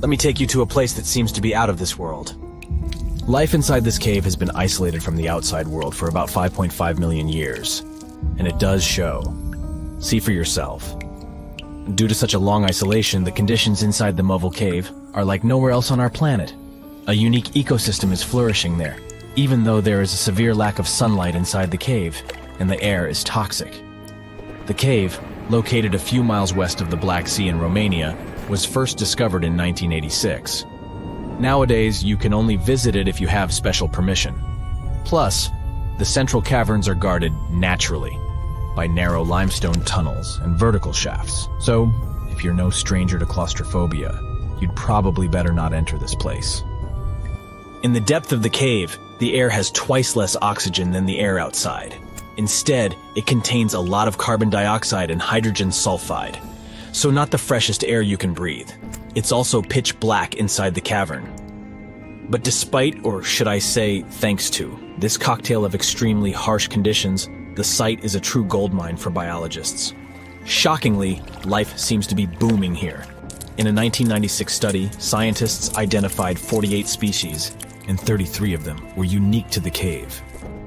Let me take you to a place that seems to be out of this world. Life inside this cave has been isolated from the outside world for about 5.5 million years, and it does show. See for yourself. Due to such a long isolation, the conditions inside the Moval Cave are like nowhere else on our planet. A unique ecosystem is flourishing there, even though there is a severe lack of sunlight inside the cave, and the air is toxic. The cave, located a few miles west of the Black Sea in Romania, was first discovered in 1986. Nowadays, you can only visit it if you have special permission. Plus, the central caverns are guarded naturally by narrow limestone tunnels and vertical shafts. So, if you're no stranger to claustrophobia, you'd probably better not enter this place. In the depth of the cave, the air has twice less oxygen than the air outside. Instead, it contains a lot of carbon dioxide and hydrogen sulfide, so not the freshest air you can breathe. It's also pitch black inside the cavern. But despite, or should I say thanks to, this cocktail of extremely harsh conditions, the site is a true goldmine for biologists. Shockingly, life seems to be booming here. In a 1996 study, scientists identified 48 species, and 33 of them were unique to the cave.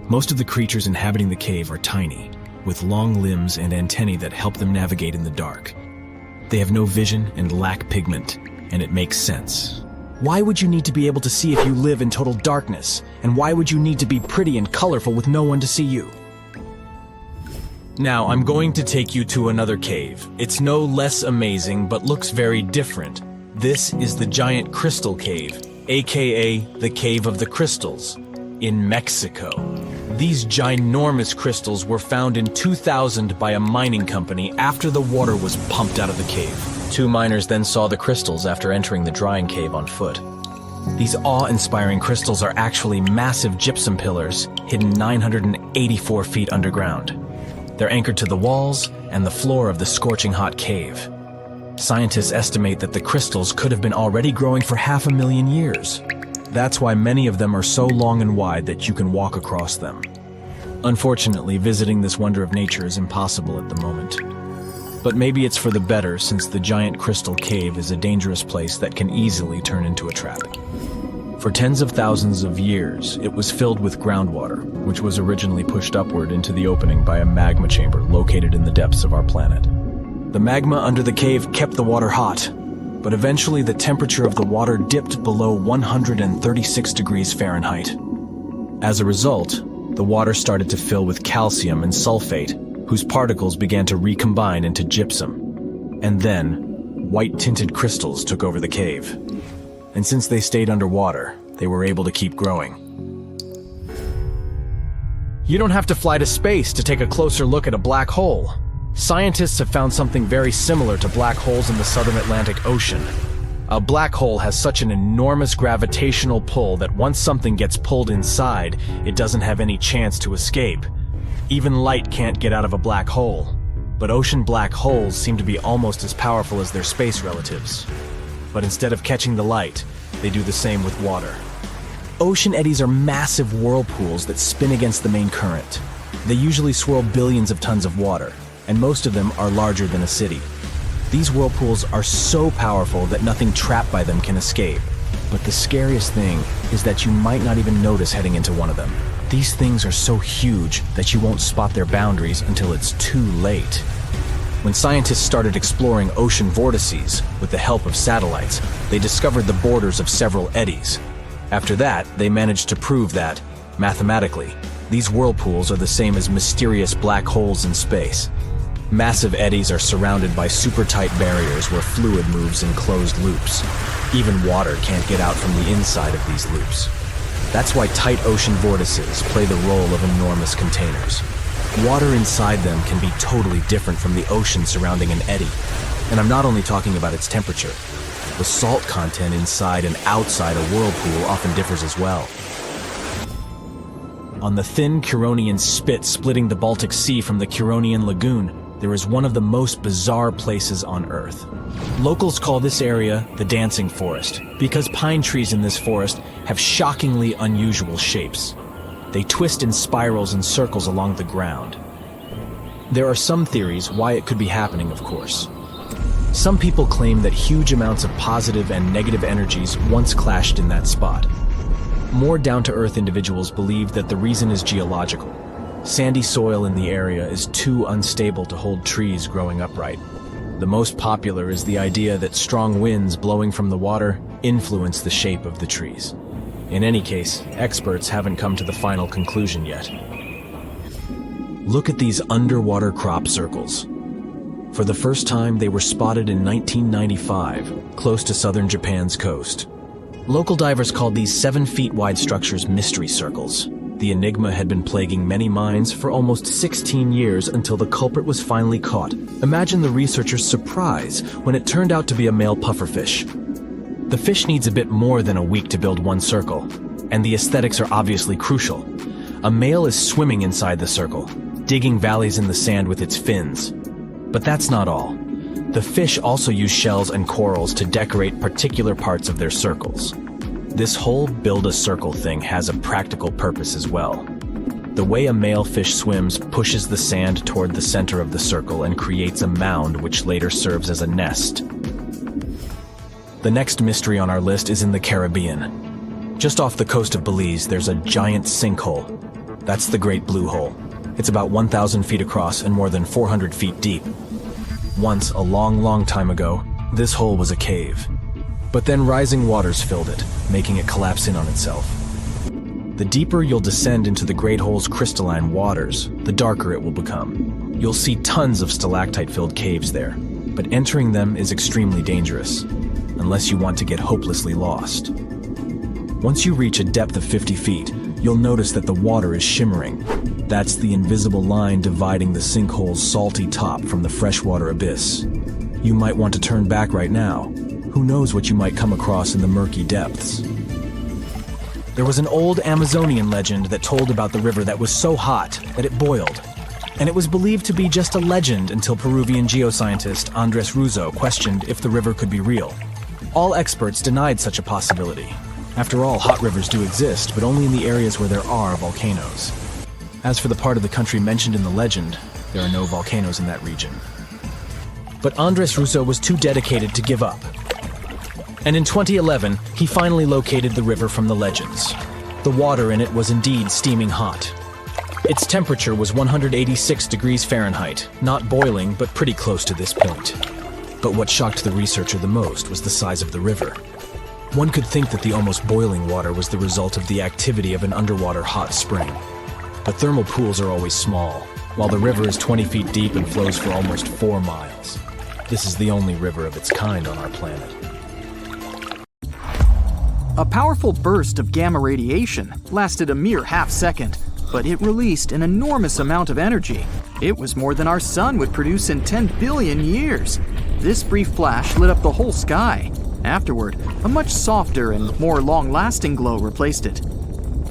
Most of the creatures inhabiting the cave are tiny, with long limbs and antennae that help them navigate in the dark. They have no vision and lack pigment, and it makes sense. Why would you need to be able to see if you live in total darkness? And why would you need to be pretty and colorful with no one to see you? Now, I'm going to take you to another cave. It's no less amazing, but looks very different. This is the Giant Crystal Cave, aka the Cave of the Crystals, in Mexico. These ginormous crystals were found in 2000 by a mining company after the water was pumped out of the cave. Two miners then saw the crystals after entering the drying cave on foot. These awe-inspiring crystals are actually massive gypsum pillars hidden 984 feet underground. They're anchored to the walls and the floor of the scorching hot cave. Scientists estimate that the crystals could have been already growing for 500,000 years. That's why many of them are so long and wide that you can walk across them. Unfortunately, visiting this wonder of nature is impossible at the moment. But maybe it's for the better, since the Giant Crystal Cave is a dangerous place that can easily turn into a trap. For tens of thousands of years, it was filled with groundwater, which was originally pushed upward into the opening by a magma chamber located in the depths of our planet. The magma under the cave kept the water hot, but eventually the temperature of the water dipped below 136 degrees Fahrenheit. As a result, the water started to fill with calcium and sulfate, whose particles began to recombine into gypsum. And then, white-tinted crystals took over the cave. And since they stayed underwater, they were able to keep growing. You don't have to fly to space to take a closer look at a black hole. Scientists have found something very similar to black holes in the southern Atlantic Ocean. A black hole has such an enormous gravitational pull that once something gets pulled inside, it doesn't have any chance to escape. Even light can't get out of a black hole. But ocean black holes seem to be almost as powerful as their space relatives. But instead of catching the light, they do the same with water. Ocean eddies are massive whirlpools that spin against the main current. They usually swirl billions of tons of water, and most of them are larger than a city. These whirlpools are so powerful that nothing trapped by them can escape. But the scariest thing is that you might not even notice heading into one of them. These things are so huge that you won't spot their boundaries until it's too late. When scientists started exploring ocean vortices with the help of satellites, they discovered the borders of several eddies. After that, they managed to prove that, mathematically, these whirlpools are the same as mysterious black holes in space. Massive eddies are surrounded by super-tight barriers where fluid moves in closed loops. Even water can't get out from the inside of these loops. That's why tight ocean vortices play the role of enormous containers. Water inside them can be totally different from the ocean surrounding an eddy. And I'm not only talking about its temperature. The salt content inside and outside a whirlpool often differs as well. On the thin Curonian spit splitting the Baltic Sea from the Curonian Lagoon, there is one of the most bizarre places on Earth. Locals call this area the Dancing Forest because pine trees in this forest have shockingly unusual shapes. They twist in spirals and circles along the ground. There are some theories why it could be happening, of course. Some people claim that huge amounts of positive and negative energies once clashed in that spot. More down-to-earth individuals believe that the reason is geological. Sandy soil in the area is too unstable to hold trees growing upright. The most popular is the idea that strong winds blowing from the water influence the shape of the trees. In any case, experts haven't come to the final conclusion yet. Look at these underwater crop circles. For the first time, they were spotted in 1995, close to southern Japan's coast. Local divers called these 7-feet-wide structures mystery circles. The enigma had been plaguing many minds for almost 16 years until the culprit was finally caught. Imagine the researchers' surprise when it turned out to be a male pufferfish. The fish needs a bit more than a week to build one circle, and the aesthetics are obviously crucial. A male is swimming inside the circle, digging valleys in the sand with its fins. But that's not all. The fish also use shells and corals to decorate particular parts of their circles. This whole build-a-circle thing has a practical purpose as well. The way a male fish swims pushes the sand toward the center of the circle and creates a mound which later serves as a nest. The next mystery on our list is in the Caribbean. Just off the coast of Belize, there's a giant sinkhole. That's the Great Blue Hole. It's about 1,000 feet across and more than 400 feet deep. Once, a long time ago, this hole was a cave. But then rising waters filled it, making it collapse in on itself. The deeper you'll descend into the Great Hole's crystalline waters, the darker it will become. You'll see tons of stalactite-filled caves there, but entering them is extremely dangerous, unless you want to get hopelessly lost. Once you reach a depth of 50 feet, you'll notice that the water is shimmering. That's the invisible line dividing the sinkhole's salty top from the freshwater abyss. You might want to turn back right now. Who knows what you might come across in the murky depths? There was an old Amazonian legend that told about the river that was so hot that it boiled. And it was believed to be just a legend until Peruvian geoscientist Andrés Russo questioned if the river could be real. All experts denied such a possibility. After all, hot rivers do exist, but only in the areas where there are volcanoes. As for the part of the country mentioned in the legend, there are no volcanoes in that region. But Andrés Russo was too dedicated to give up. And in 2011, he finally located the river from the legends. The water in it was indeed steaming hot. Its temperature was 186 degrees Fahrenheit, not boiling, but pretty close to this point. But what shocked the researcher the most was the size of the river. One could think that the almost boiling water was the result of the activity of an underwater hot spring. But thermal pools are always small, while the river is 20 feet deep and flows for almost 4 miles. This is the only river of its kind on our planet. A powerful burst of gamma radiation lasted a mere half-second, but it released an enormous amount of energy. It was more than our sun would produce in 10 billion years. This brief flash lit up the whole sky. Afterward, a much softer and more long-lasting glow replaced it.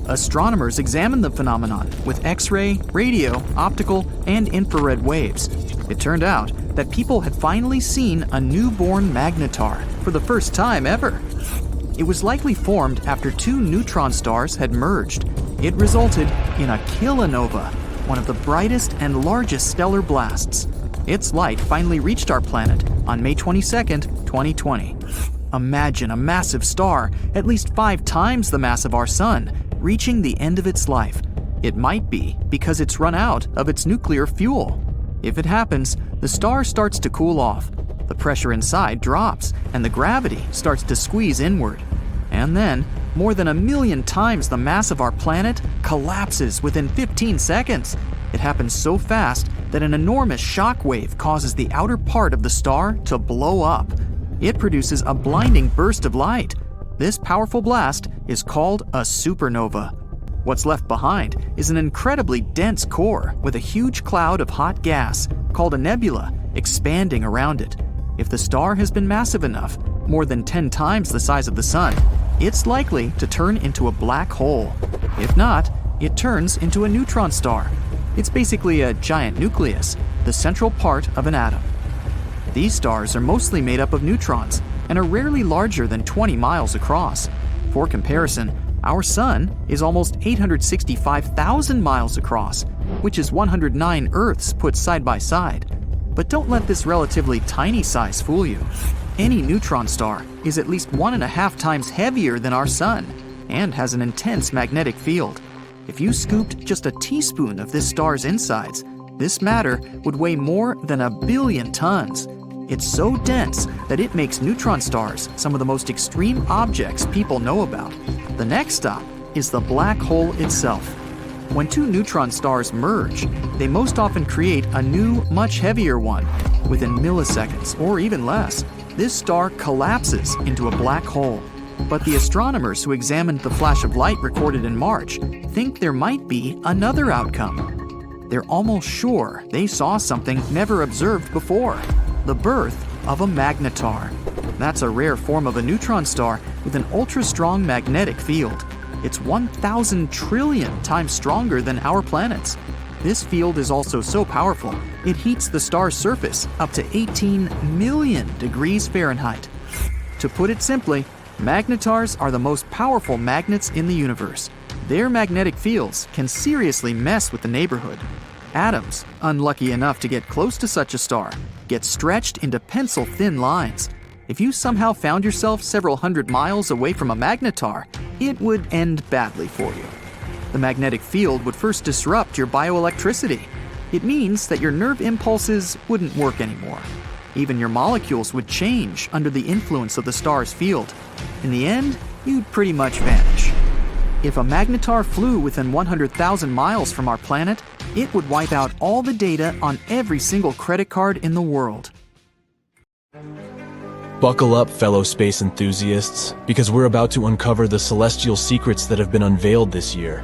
Astronomers examined the phenomenon with X-ray, radio, optical, and infrared waves. It turned out that people had finally seen a newborn magnetar for the first time ever. It was likely formed after 2 neutron stars had merged. It resulted in a kilonova, one of the brightest and largest stellar blasts. Its light finally reached our planet on May 22nd, 2020. Imagine a massive star, at least 5 times the mass of our sun, reaching the end of its life. It might be because it's run out of its nuclear fuel. If it happens, the star starts to cool off. The pressure inside drops, and the gravity starts to squeeze inward. And then, more than 1 million times the mass of our planet collapses within 15 seconds. It happens so fast that an enormous shock wave causes the outer part of the star to blow up. It produces a blinding burst of light. This powerful blast is called a supernova. What's left behind is an incredibly dense core with a huge cloud of hot gas, called a nebula, expanding around it. If the star has been massive enough, more than 10 times the size of the sun, it's likely to turn into a black hole. If not, it turns into a neutron star. It's basically a giant nucleus, the central part of an atom. These stars are mostly made up of neutrons and are rarely larger than 20 miles across. For comparison, our sun is almost 865,000 miles across, which is 109 Earths put side by side. But don't let this relatively tiny size fool you. Any neutron star is at least 1.5 times heavier than our sun and has an intense magnetic field. If you scooped just a teaspoon of this star's insides, this matter would weigh more than 1 billion tons. It's so dense that it makes neutron stars some of the most extreme objects people know about. The next stop is the black hole itself. When two neutron stars merge, they most often create a new, much heavier one. Within milliseconds, or even less, this star collapses into a black hole. But the astronomers who examined the flash of light recorded in March think there might be another outcome. They're almost sure they saw something never observed before: the birth of a magnetar. That's a rare form of a neutron star with an ultra-strong magnetic field. It's 1,000 trillion times stronger than our planet's. This field is also so powerful, it heats the star's surface up to 18 million degrees Fahrenheit. To put it simply, magnetars are the most powerful magnets in the universe. Their magnetic fields can seriously mess with the neighborhood. Atoms, unlucky enough to get close to such a star, get stretched into pencil-thin lines. If you somehow found yourself several hundred miles away from a magnetar, it would end badly for you. The magnetic field would first disrupt your bioelectricity. It means that your nerve impulses wouldn't work anymore. Even your molecules would change under the influence of the star's field. In the end, you'd pretty much vanish. If a magnetar flew within 100,000 miles from our planet, it would wipe out all the data on every single credit card in the world. Buckle up, fellow space enthusiasts, because we're about to uncover the celestial secrets that have been unveiled this year.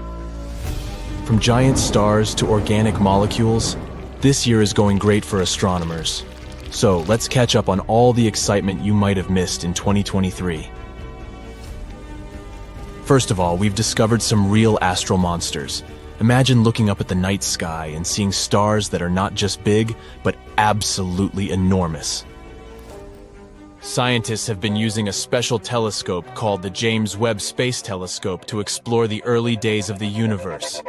From giant stars to organic molecules, this year is going great for astronomers. So let's catch up on all the excitement you might have missed in 2023. First of all, we've discovered some real astral monsters. Imagine looking up at the night sky and seeing stars that are not just big, but absolutely enormous. Scientists have been using a special telescope called the James Webb Space Telescope to explore the early days of the universe.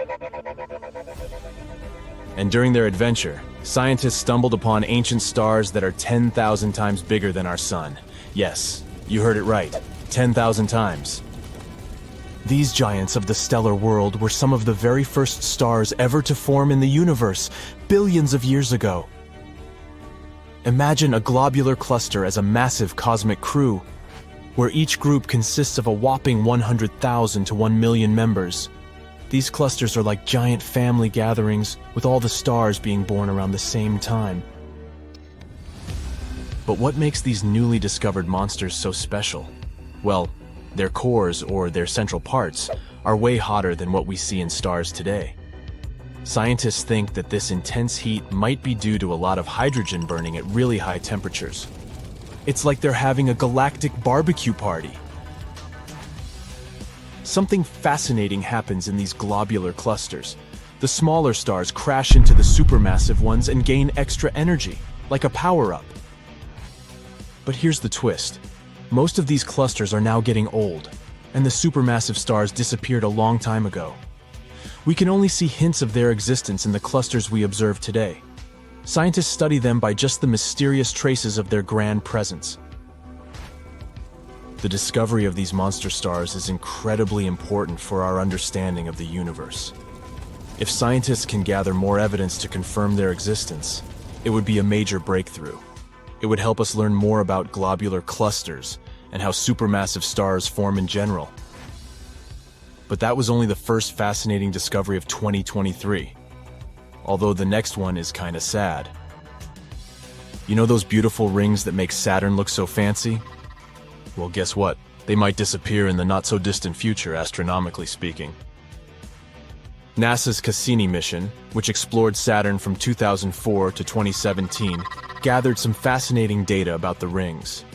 And during their adventure, scientists stumbled upon ancient stars that are 10,000 times bigger than our sun. Yes, you heard it right, 10,000 times. These giants of the stellar world were some of the very first stars ever to form in the universe, billions of years ago. Imagine a globular cluster as a massive cosmic crew, where each group consists of a whopping 100,000 to 1 million members. These clusters are like giant family gatherings, with all the stars being born around the same time. But what makes these newly discovered monsters so special? Well, their cores, or their central parts, are way hotter than what we see in stars today. Scientists think that this intense heat might be due to a lot of hydrogen burning at really high temperatures. It's like they're having a galactic barbecue party. Something fascinating happens in these globular clusters. The smaller stars crash into the supermassive ones and gain extra energy, like a power-up. But here's the twist. Most of these clusters are now getting old, and the supermassive stars disappeared a long time ago. We can only see hints of their existence in the clusters we observe today. Scientists study them by just the mysterious traces of their grand presence. The discovery of these monster stars is incredibly important for our understanding of the universe. If scientists can gather more evidence to confirm their existence, it would be a major breakthrough. It would help us learn more about globular clusters and how supermassive stars form in general. But that was only the first fascinating discovery of 2023. Although the next one is kinda sad. You know those beautiful rings that make Saturn look so fancy? Well, guess what? They might disappear in the not-so-distant future, astronomically speaking. NASA's Cassini mission, which explored Saturn from 2004 to 2017, gathered some fascinating data about the rings.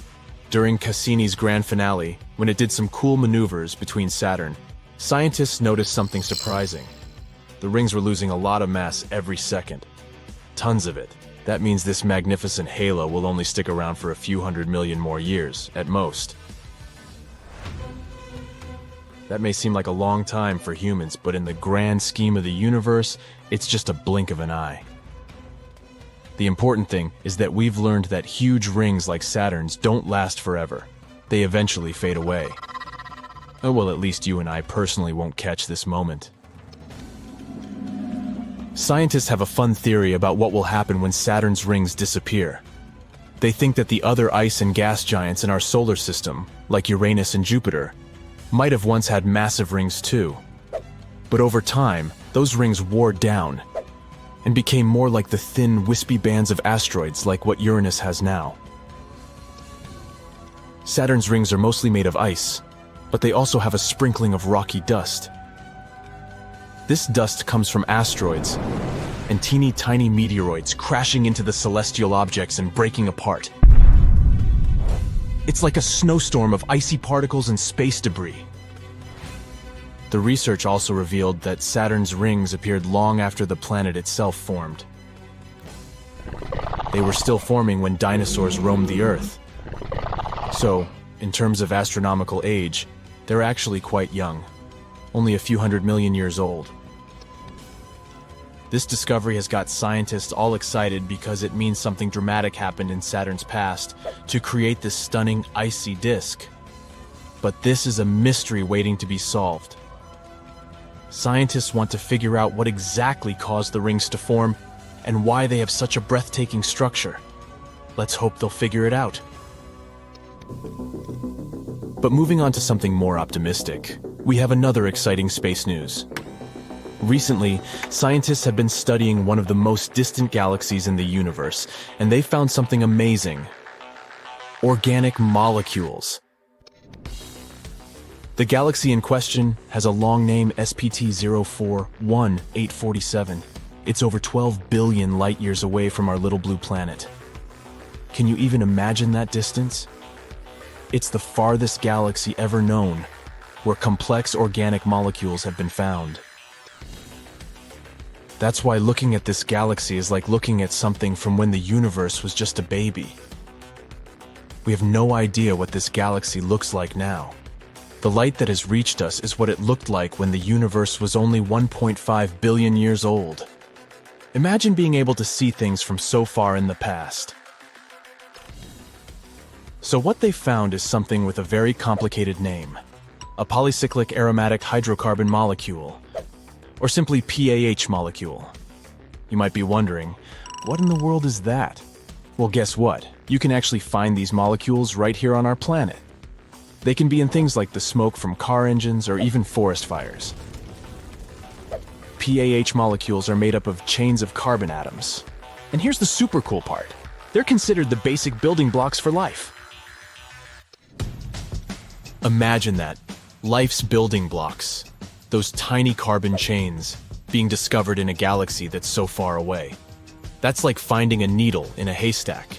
During Cassini's grand finale, when it did some cool maneuvers between Saturn, scientists noticed something surprising. The rings were losing a lot of mass every second. Tons of it. That means this magnificent halo will only stick around for a few 100 million more years, at most. That may seem like a long time for humans, but in the grand scheme of the universe, it's just a blink of an eye. The important thing is that we've learned that huge rings like Saturn's don't last forever. They eventually fade away. Oh, well, at least you and I personally won't catch this moment. Scientists have a fun theory about what will happen when Saturn's rings disappear. They think that the other ice and gas giants in our solar system, like Uranus and Jupiter, might have once had massive rings too. But over time, those rings wore down and became more like the thin, wispy bands of asteroids like what Uranus has now. Saturn's rings are mostly made of ice, but they also have a sprinkling of rocky dust. This dust comes from asteroids and teeny tiny meteoroids crashing into the celestial objects and breaking apart. It's like a snowstorm of icy particles and space debris. The research also revealed that Saturn's rings appeared long after the planet itself formed. They were still forming when dinosaurs roamed the Earth. So, in terms of astronomical age, they're actually quite young, only a few 100 million years old. This discovery has got scientists all excited because it means something dramatic happened in Saturn's past to create this stunning icy disk. But this is a mystery waiting to be solved. Scientists want to figure out what exactly caused the rings to form and why they have such a breathtaking structure. Let's hope they'll figure it out. But moving on to something more optimistic, we have another exciting space news. Recently, scientists have been studying one of the most distant galaxies in the universe, and they found something amazing: organic molecules. The galaxy in question has a long name, SPT 041847. It's over 12 billion light-years away from our little blue planet. Can you even imagine that distance? It's the farthest galaxy ever known, where complex organic molecules have been found. That's why looking at this galaxy is like looking at something from when the universe was just a baby. We have no idea what this galaxy looks like now. The light that has reached us is what it looked like when the universe was only 1.5 billion years old. Imagine being able to see things from so far in the past. So what they found is something with a very complicated name: a polycyclic aromatic hydrocarbon molecule, or simply PAH molecule. You might be wondering, what in the world is that? Well, guess what? You can actually find these molecules right here on our planet. They can be in things like the smoke from car engines or even forest fires. PAH molecules are made up of chains of carbon atoms. And here's the super cool part: they're considered the basic building blocks for life. Imagine that, life's building blocks. Those tiny carbon chains being discovered in a galaxy that's so far away. That's like finding a needle in a haystack.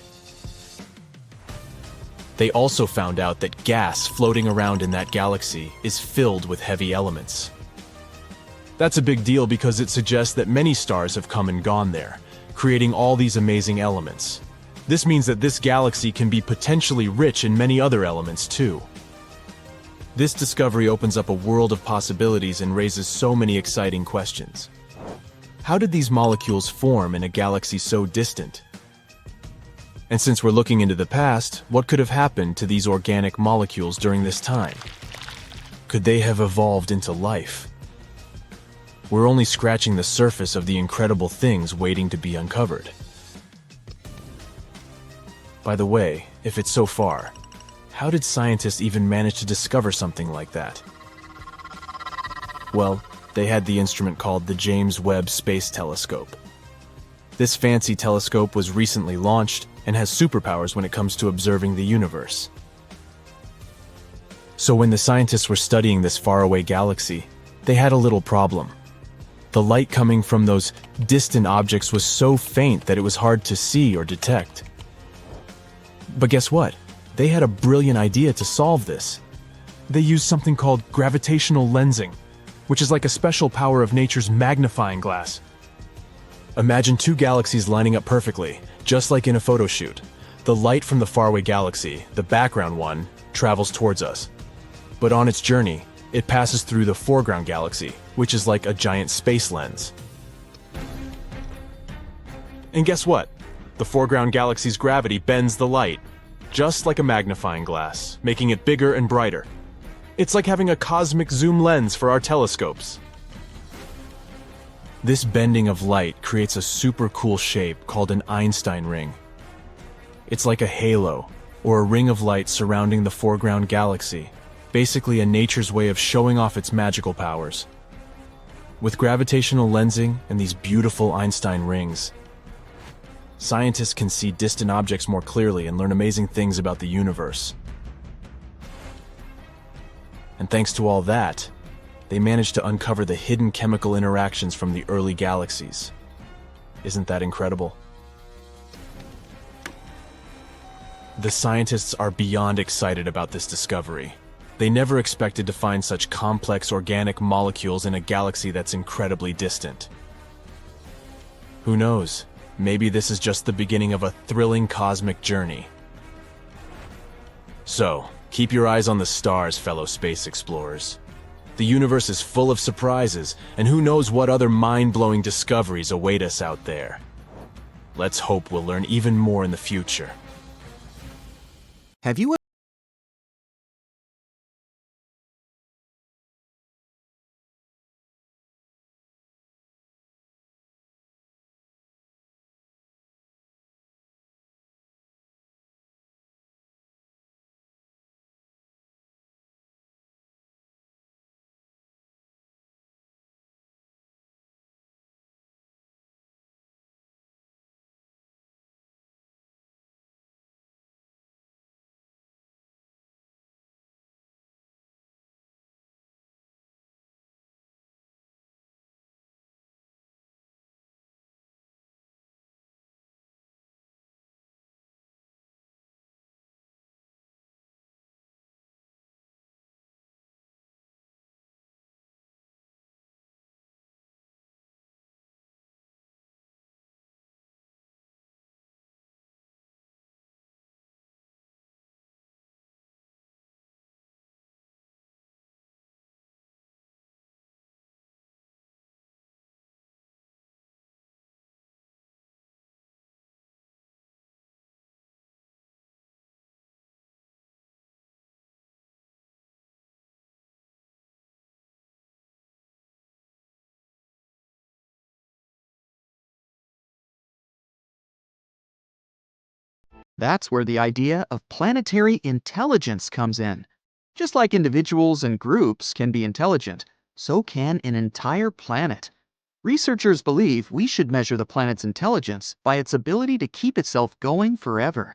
They also found out that gas floating around in that galaxy is filled with heavy elements. That's a big deal because it suggests that many stars have come and gone there, creating all these amazing elements. This means that this galaxy can be potentially rich in many other elements too. This discovery opens up a world of possibilities and raises so many exciting questions. How did these molecules form in a galaxy so distant? And since we're looking into the past, what could have happened to these organic molecules during this time? Could they have evolved into life? We're only scratching the surface of the incredible things waiting to be uncovered. By the way, if it's so far, how did scientists even manage to discover something like that? Well, they had the instrument called the James Webb Space Telescope. This fancy telescope was recently launched and has superpowers when it comes to observing the universe. So when the scientists were studying this faraway galaxy, they had a little problem. The light coming from those distant objects was so faint that it was hard to see or detect. But guess what? They had a brilliant idea to solve this. They used something called gravitational lensing, which is like a special power of nature's magnifying glass. Imagine two galaxies lining up perfectly, just like in a photo shoot. The light from the faraway galaxy, the background one, travels towards us. But on its journey, it passes through the foreground galaxy, which is like a giant space lens. And guess what? The foreground galaxy's gravity bends the light, just like a magnifying glass, making it bigger and brighter. It's like having a cosmic zoom lens for our telescopes. This bending of light creates a super cool shape called an Einstein ring. It's like a halo, or a ring of light surrounding the foreground galaxy, basically a nature's way of showing off its magical powers. With gravitational lensing and these beautiful Einstein rings, scientists can see distant objects more clearly and learn amazing things about the universe. And thanks to all that, they managed to uncover the hidden chemical interactions from the early galaxies. Isn't that incredible? The scientists are beyond excited about this discovery. They never expected to find such complex organic molecules in a galaxy that's incredibly distant. Who knows? Maybe this is just the beginning of a thrilling cosmic journey. So, keep your eyes on the stars, fellow space explorers. The universe is full of surprises, and who knows what other mind-blowing discoveries await us out there. Let's hope we'll learn even more in the future. Have you That's where the idea of planetary intelligence comes in. Just like individuals and groups can be intelligent, so can an entire planet. Researchers believe we should measure the planet's intelligence by its ability to keep itself going forever.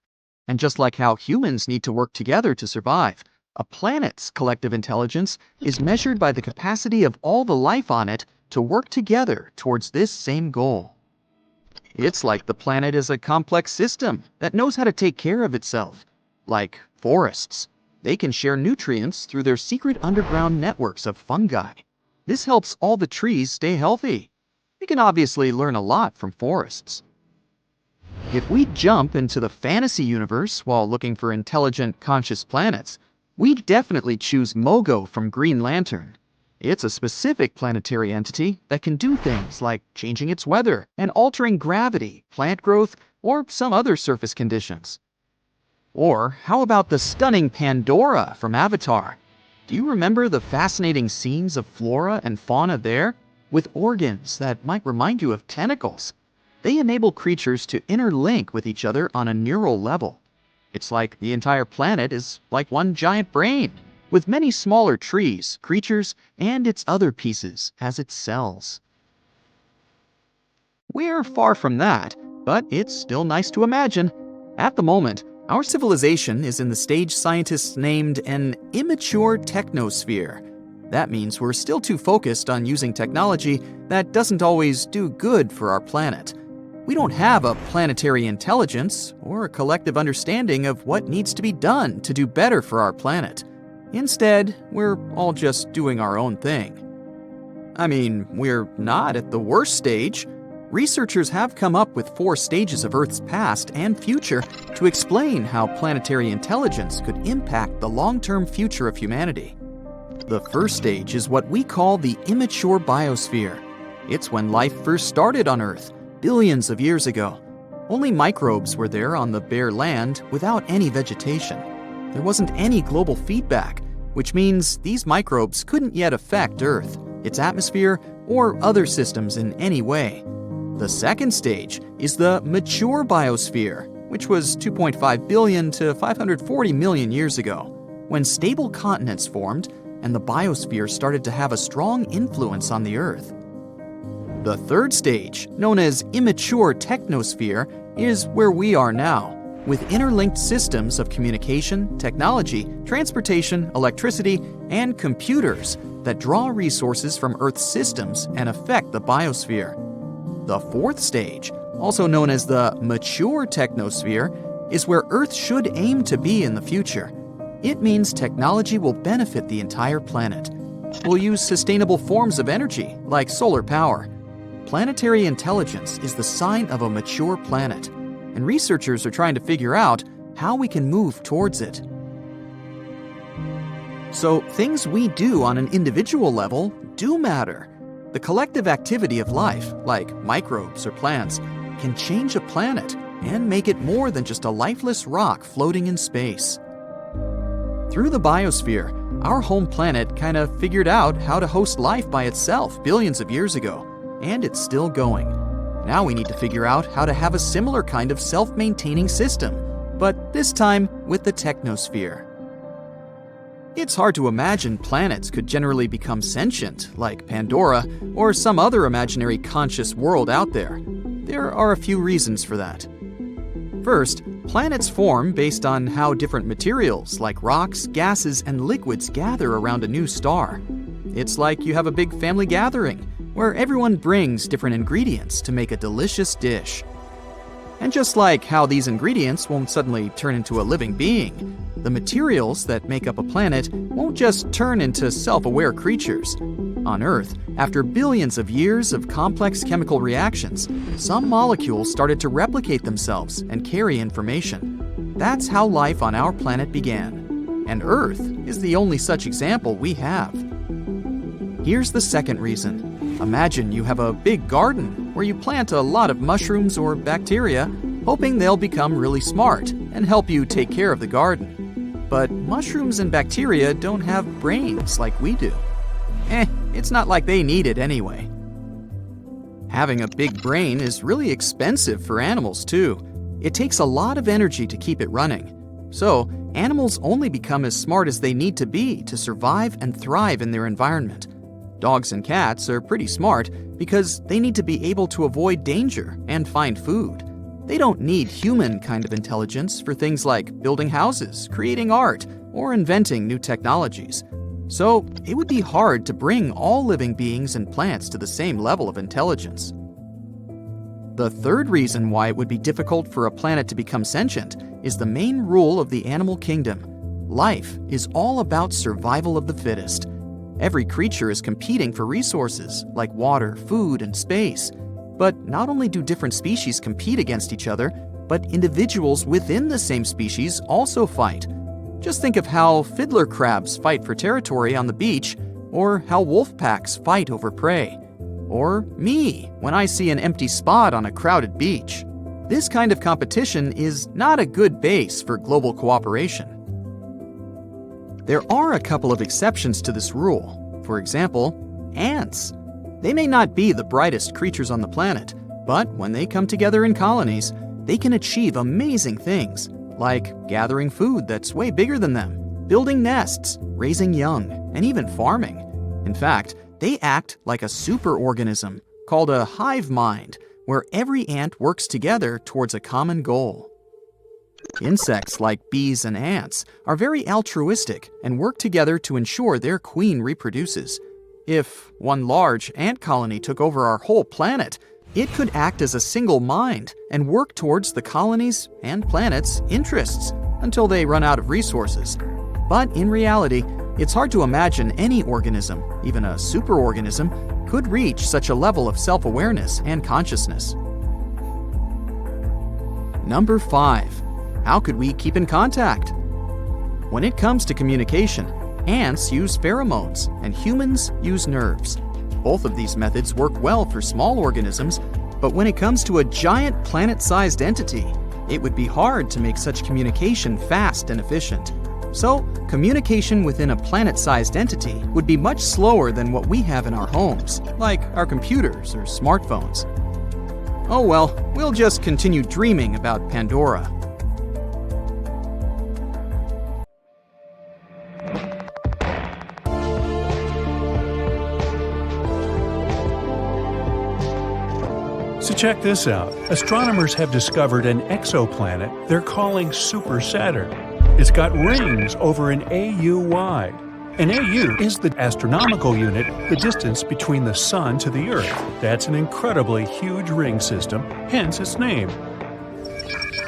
And just like how humans need to work together to survive, a planet's collective intelligence is measured by the capacity of all the life on it to work together towards this same goal. It's like the planet is a complex system that knows how to take care of itself. Like forests. They can share nutrients through their secret underground networks of fungi. This helps all the trees stay healthy. We can obviously learn a lot from forests. If we jump into the fantasy universe while looking for intelligent, conscious planets, we'd definitely choose Mogo from Green Lantern. It's a specific planetary entity that can do things like changing its weather and altering gravity, plant growth, or some other surface conditions. Or how about the stunning Pandora from Avatar? Do you remember the fascinating scenes of flora and fauna there? With organs that might remind you of tentacles. They enable creatures to interlink with each other on a neural level. It's like the entire planet is like one giant brain, with many smaller trees, creatures, and its other pieces as its cells. We're far from that, but it's still nice to imagine. At the moment, our civilization is in the stage scientists named an immature technosphere. That means we're still too focused on using technology that doesn't always do good for our planet. We don't have a planetary intelligence or a collective understanding of what needs to be done to do better for our planet. Instead, we're all just doing our own thing. I mean, we're not at the worst stage. Researchers have come up with 4 stages of Earth's past and future to explain how planetary intelligence could impact the long-term future of humanity. The first stage is what we call the immature biosphere. It's when life first started on Earth, billions of years ago. Only microbes were there on the bare land without any vegetation. There wasn't any global feedback, which means these microbes couldn't yet affect Earth, its atmosphere, or other systems in any way. The second stage is the mature biosphere, which was 2.5 billion to 540 million years ago, when stable continents formed and the biosphere started to have a strong influence on the Earth. The third stage, known as immature technosphere, is where we are now, with interlinked systems of communication, technology, transportation, electricity, and computers that draw resources from Earth's systems and affect the biosphere. The fourth stage, also known as the mature technosphere, is where Earth should aim to be in the future. It means technology will benefit the entire planet. We'll use sustainable forms of energy, like solar power. Planetary intelligence is the sign of a mature planet, and researchers are trying to figure out how we can move towards it. So, things we do on an individual level do matter. The collective activity of life, like microbes or plants, can change a planet and make it more than just a lifeless rock floating in space. Through the biosphere, our home planet kind of figured out how to host life by itself billions of years ago, and it's still going. Now we need to figure out how to have a similar kind of self-maintaining system, but this time with the technosphere. It's hard to imagine planets could generally become sentient, like Pandora, or some other imaginary conscious world out there. There are a few reasons for that. First, planets form based on how different materials, like rocks, gases, and liquids gather around a new star. It's like you have a big family gathering, where everyone brings different ingredients to make a delicious dish. And just like how these ingredients won't suddenly turn into a living being, the materials that make up a planet won't just turn into self-aware creatures. On Earth, after billions of years of complex chemical reactions, some molecules started to replicate themselves and carry information. That's how life on our planet began. And Earth is the only such example we have. Here's the second reason. Imagine you have a big garden where you plant a lot of mushrooms or bacteria, hoping they'll become really smart and help you take care of the garden. But mushrooms and bacteria don't have brains like we do. It's not like they need it anyway. Having a big brain is really expensive for animals too. It takes a lot of energy to keep it running. So, animals only become as smart as they need to be to survive and thrive in their environment. Dogs and cats are pretty smart because they need to be able to avoid danger and find food. They don't need human kind of intelligence for things like building houses, creating art, or inventing new technologies. So, it would be hard to bring all living beings and plants to the same level of intelligence. The third reason why it would be difficult for a planet to become sentient is the main rule of the animal kingdom. Life is all about survival of the fittest. Every creature is competing for resources like water, food, and space. But not only do different species compete against each other, but individuals within the same species also fight. Just think of how fiddler crabs fight for territory on the beach, or how wolf packs fight over prey. Or me, when I see an empty spot on a crowded beach. This kind of competition is not a good base for global cooperation. There are a couple of exceptions to this rule. For example, ants. They may not be the brightest creatures on the planet, but when they come together in colonies, they can achieve amazing things, like gathering food that's way bigger than them, building nests, raising young, and even farming. In fact, they act like a superorganism called a hive mind, where every ant works together towards a common goal. Insects like bees and ants are very altruistic and work together to ensure their queen reproduces. If one large ant colony took over our whole planet, it could act as a single mind and work towards the colony's and planet's interests until they run out of resources. But in reality, it's hard to imagine any organism, even a superorganism, could reach such a level of self-awareness and consciousness. Number 5. How could we keep in contact? When it comes to communication, ants use pheromones and humans use nerves. Both of these methods work well for small organisms, But when it comes to a giant planet-sized entity, it would be hard to make such communication fast and efficient. So, communication within a planet-sized entity would be much slower than what we have in our homes, like our computers or smartphones. Oh well, we'll just continue dreaming about Pandora. So check this out. Astronomers have discovered an exoplanet they're calling Super Saturn. It's got rings over an AU wide. An AU is the astronomical unit, the distance between the Sun to the Earth. That's an incredibly huge ring system, hence its name.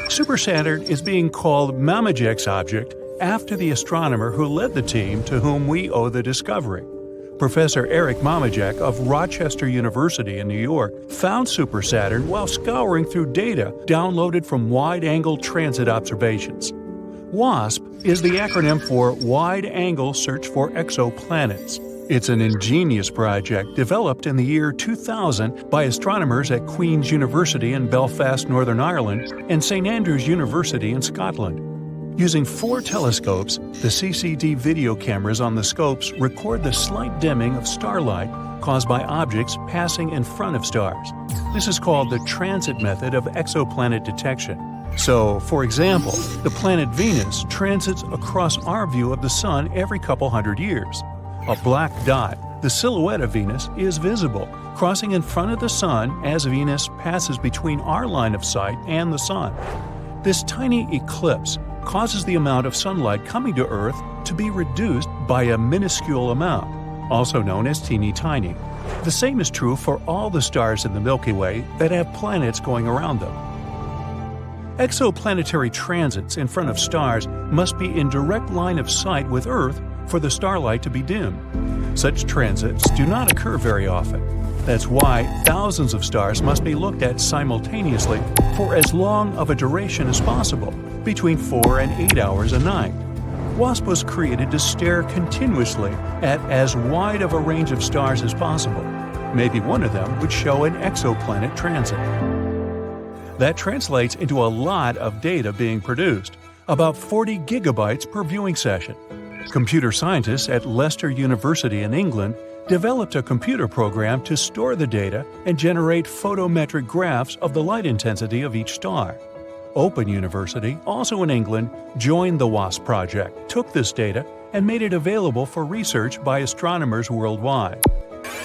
Super Saturn is being called Mamajek's object after the astronomer who led the team to whom we owe the discovery. Professor Eric Mamajek of Rochester University in New York found Super Saturn while scouring through data downloaded from wide-angle transit observations. WASP is the acronym for Wide Angle Search for Exoplanets. It's an ingenious project developed in the year 2000 by astronomers at Queen's University in Belfast, Northern Ireland, and St Andrews University in Scotland. Using 4 telescopes, the CCD video cameras on the scopes record the slight dimming of starlight caused by objects passing in front of stars. This is called the transit method of exoplanet detection. So, for example, the planet Venus transits across our view of the Sun every couple hundred years. A black dot, the silhouette of Venus, is visible, crossing in front of the Sun as Venus passes between our line of sight and the Sun. This tiny eclipse causes the amount of sunlight coming to Earth to be reduced by a minuscule amount, also known as teeny tiny. The same is true for all the stars in the Milky Way that have planets going around them. Exoplanetary transits in front of stars must be in direct line of sight with Earth for the starlight to be dim. Such transits do not occur very often. That's why thousands of stars must be looked at simultaneously for as long of a duration as possible, between 4 and 8 hours a night. WASP was created to stare continuously at as wide of a range of stars as possible. Maybe one of them would show an exoplanet transit. That translates into a lot of data being produced, about 40 gigabytes per viewing session. Computer scientists at Leicester University in England developed a computer program to store the data and generate photometric graphs of the light intensity of each star. Open University, also in England, joined the WASP project, took this data, and made it available for research by astronomers worldwide.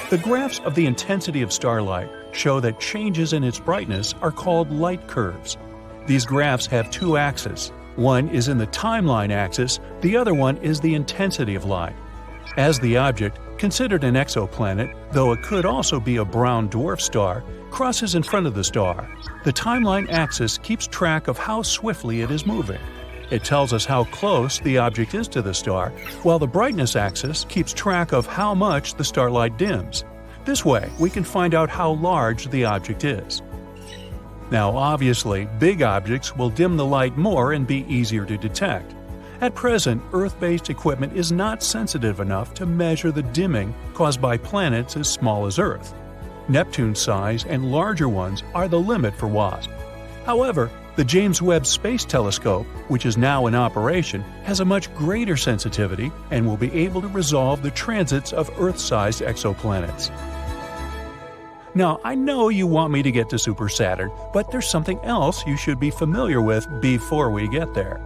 The graphs of the intensity of starlight show that changes in its brightness are called light curves. These graphs have 2 axes. One is in the timeline axis, the other one is the intensity of light. As the object, considered an exoplanet, though it could also be a brown dwarf star, crosses in front of the star, the timeline axis keeps track of how swiftly it is moving. It tells us how close the object is to the star, while the brightness axis keeps track of how much the starlight dims. This way, we can find out how large the object is. Now, obviously, big objects will dim the light more and be easier to detect. At present, Earth-based equipment is not sensitive enough to measure the dimming caused by planets as small as Earth. Neptune size and larger ones are the limit for WASP. However, the James Webb Space Telescope, which is now in operation, has a much greater sensitivity and will be able to resolve the transits of Earth-sized exoplanets. Now, I know you want me to get to Super Saturn, but there's something else you should be familiar with before we get there.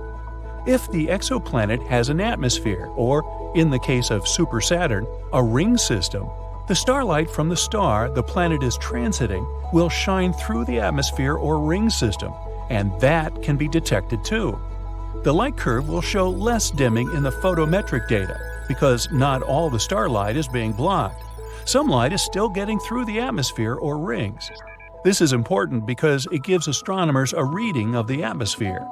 If the exoplanet has an atmosphere, or, in the case of Super Saturn, a ring system, the starlight from the star the planet is transiting will shine through the atmosphere or ring system, and that can be detected too. The light curve will show less dimming in the photometric data, because not all the starlight is being blocked. Some light is still getting through the atmosphere or rings. This is important because it gives astronomers a reading of the atmosphere.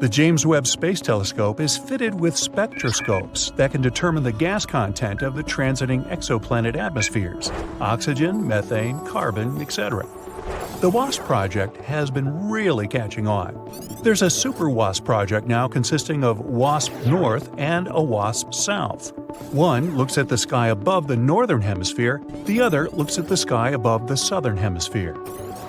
The James Webb Space Telescope is fitted with spectroscopes that can determine the gas content of the transiting exoplanet atmospheres: oxygen, methane, carbon, etc. The WASP project has been really catching on. There's a Super WASP project now consisting of WASP North and a WASP South. One looks at the sky above the northern hemisphere, the other looks at the sky above the southern hemisphere.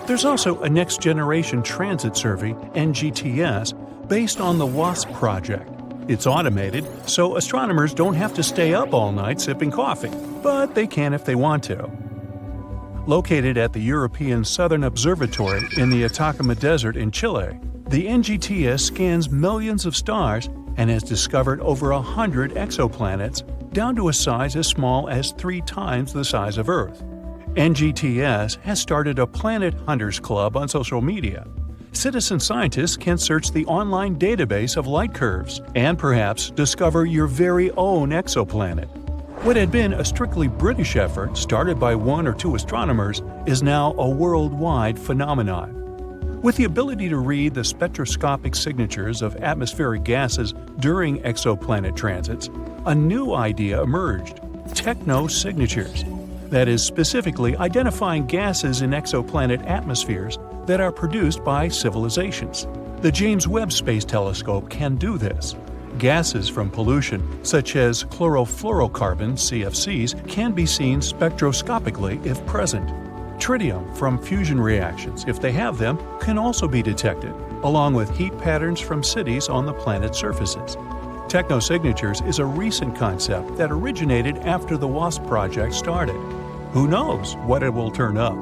There's also a next-generation transit survey, NGTS, based on the WASP project. It's automated, so astronomers don't have to stay up all night sipping coffee, but they can if they want to. Located at the European Southern Observatory in the Atacama Desert in Chile, the NGTS scans millions of stars and has discovered over 100 exoplanets, down to a size as small as 3 times the size of Earth. NGTS has started a Planet Hunters Club on social media. Citizen scientists can search the online database of light curves and perhaps discover your very own exoplanet. What had been a strictly British effort started by 1 or 2 astronomers is now a worldwide phenomenon. With the ability to read the spectroscopic signatures of atmospheric gases during exoplanet transits, a new idea emerged: technosignatures. That is, specifically identifying gases in exoplanet atmospheres that are produced by civilizations. The James Webb Space Telescope can do this. Gases from pollution, such as chlorofluorocarbons (CFCs), can be seen spectroscopically if present. Tritium from fusion reactions, if they have them, can also be detected, along with heat patterns from cities on the planet's surfaces. Technosignatures is a recent concept that originated after the WASP project started. Who knows what it will turn up?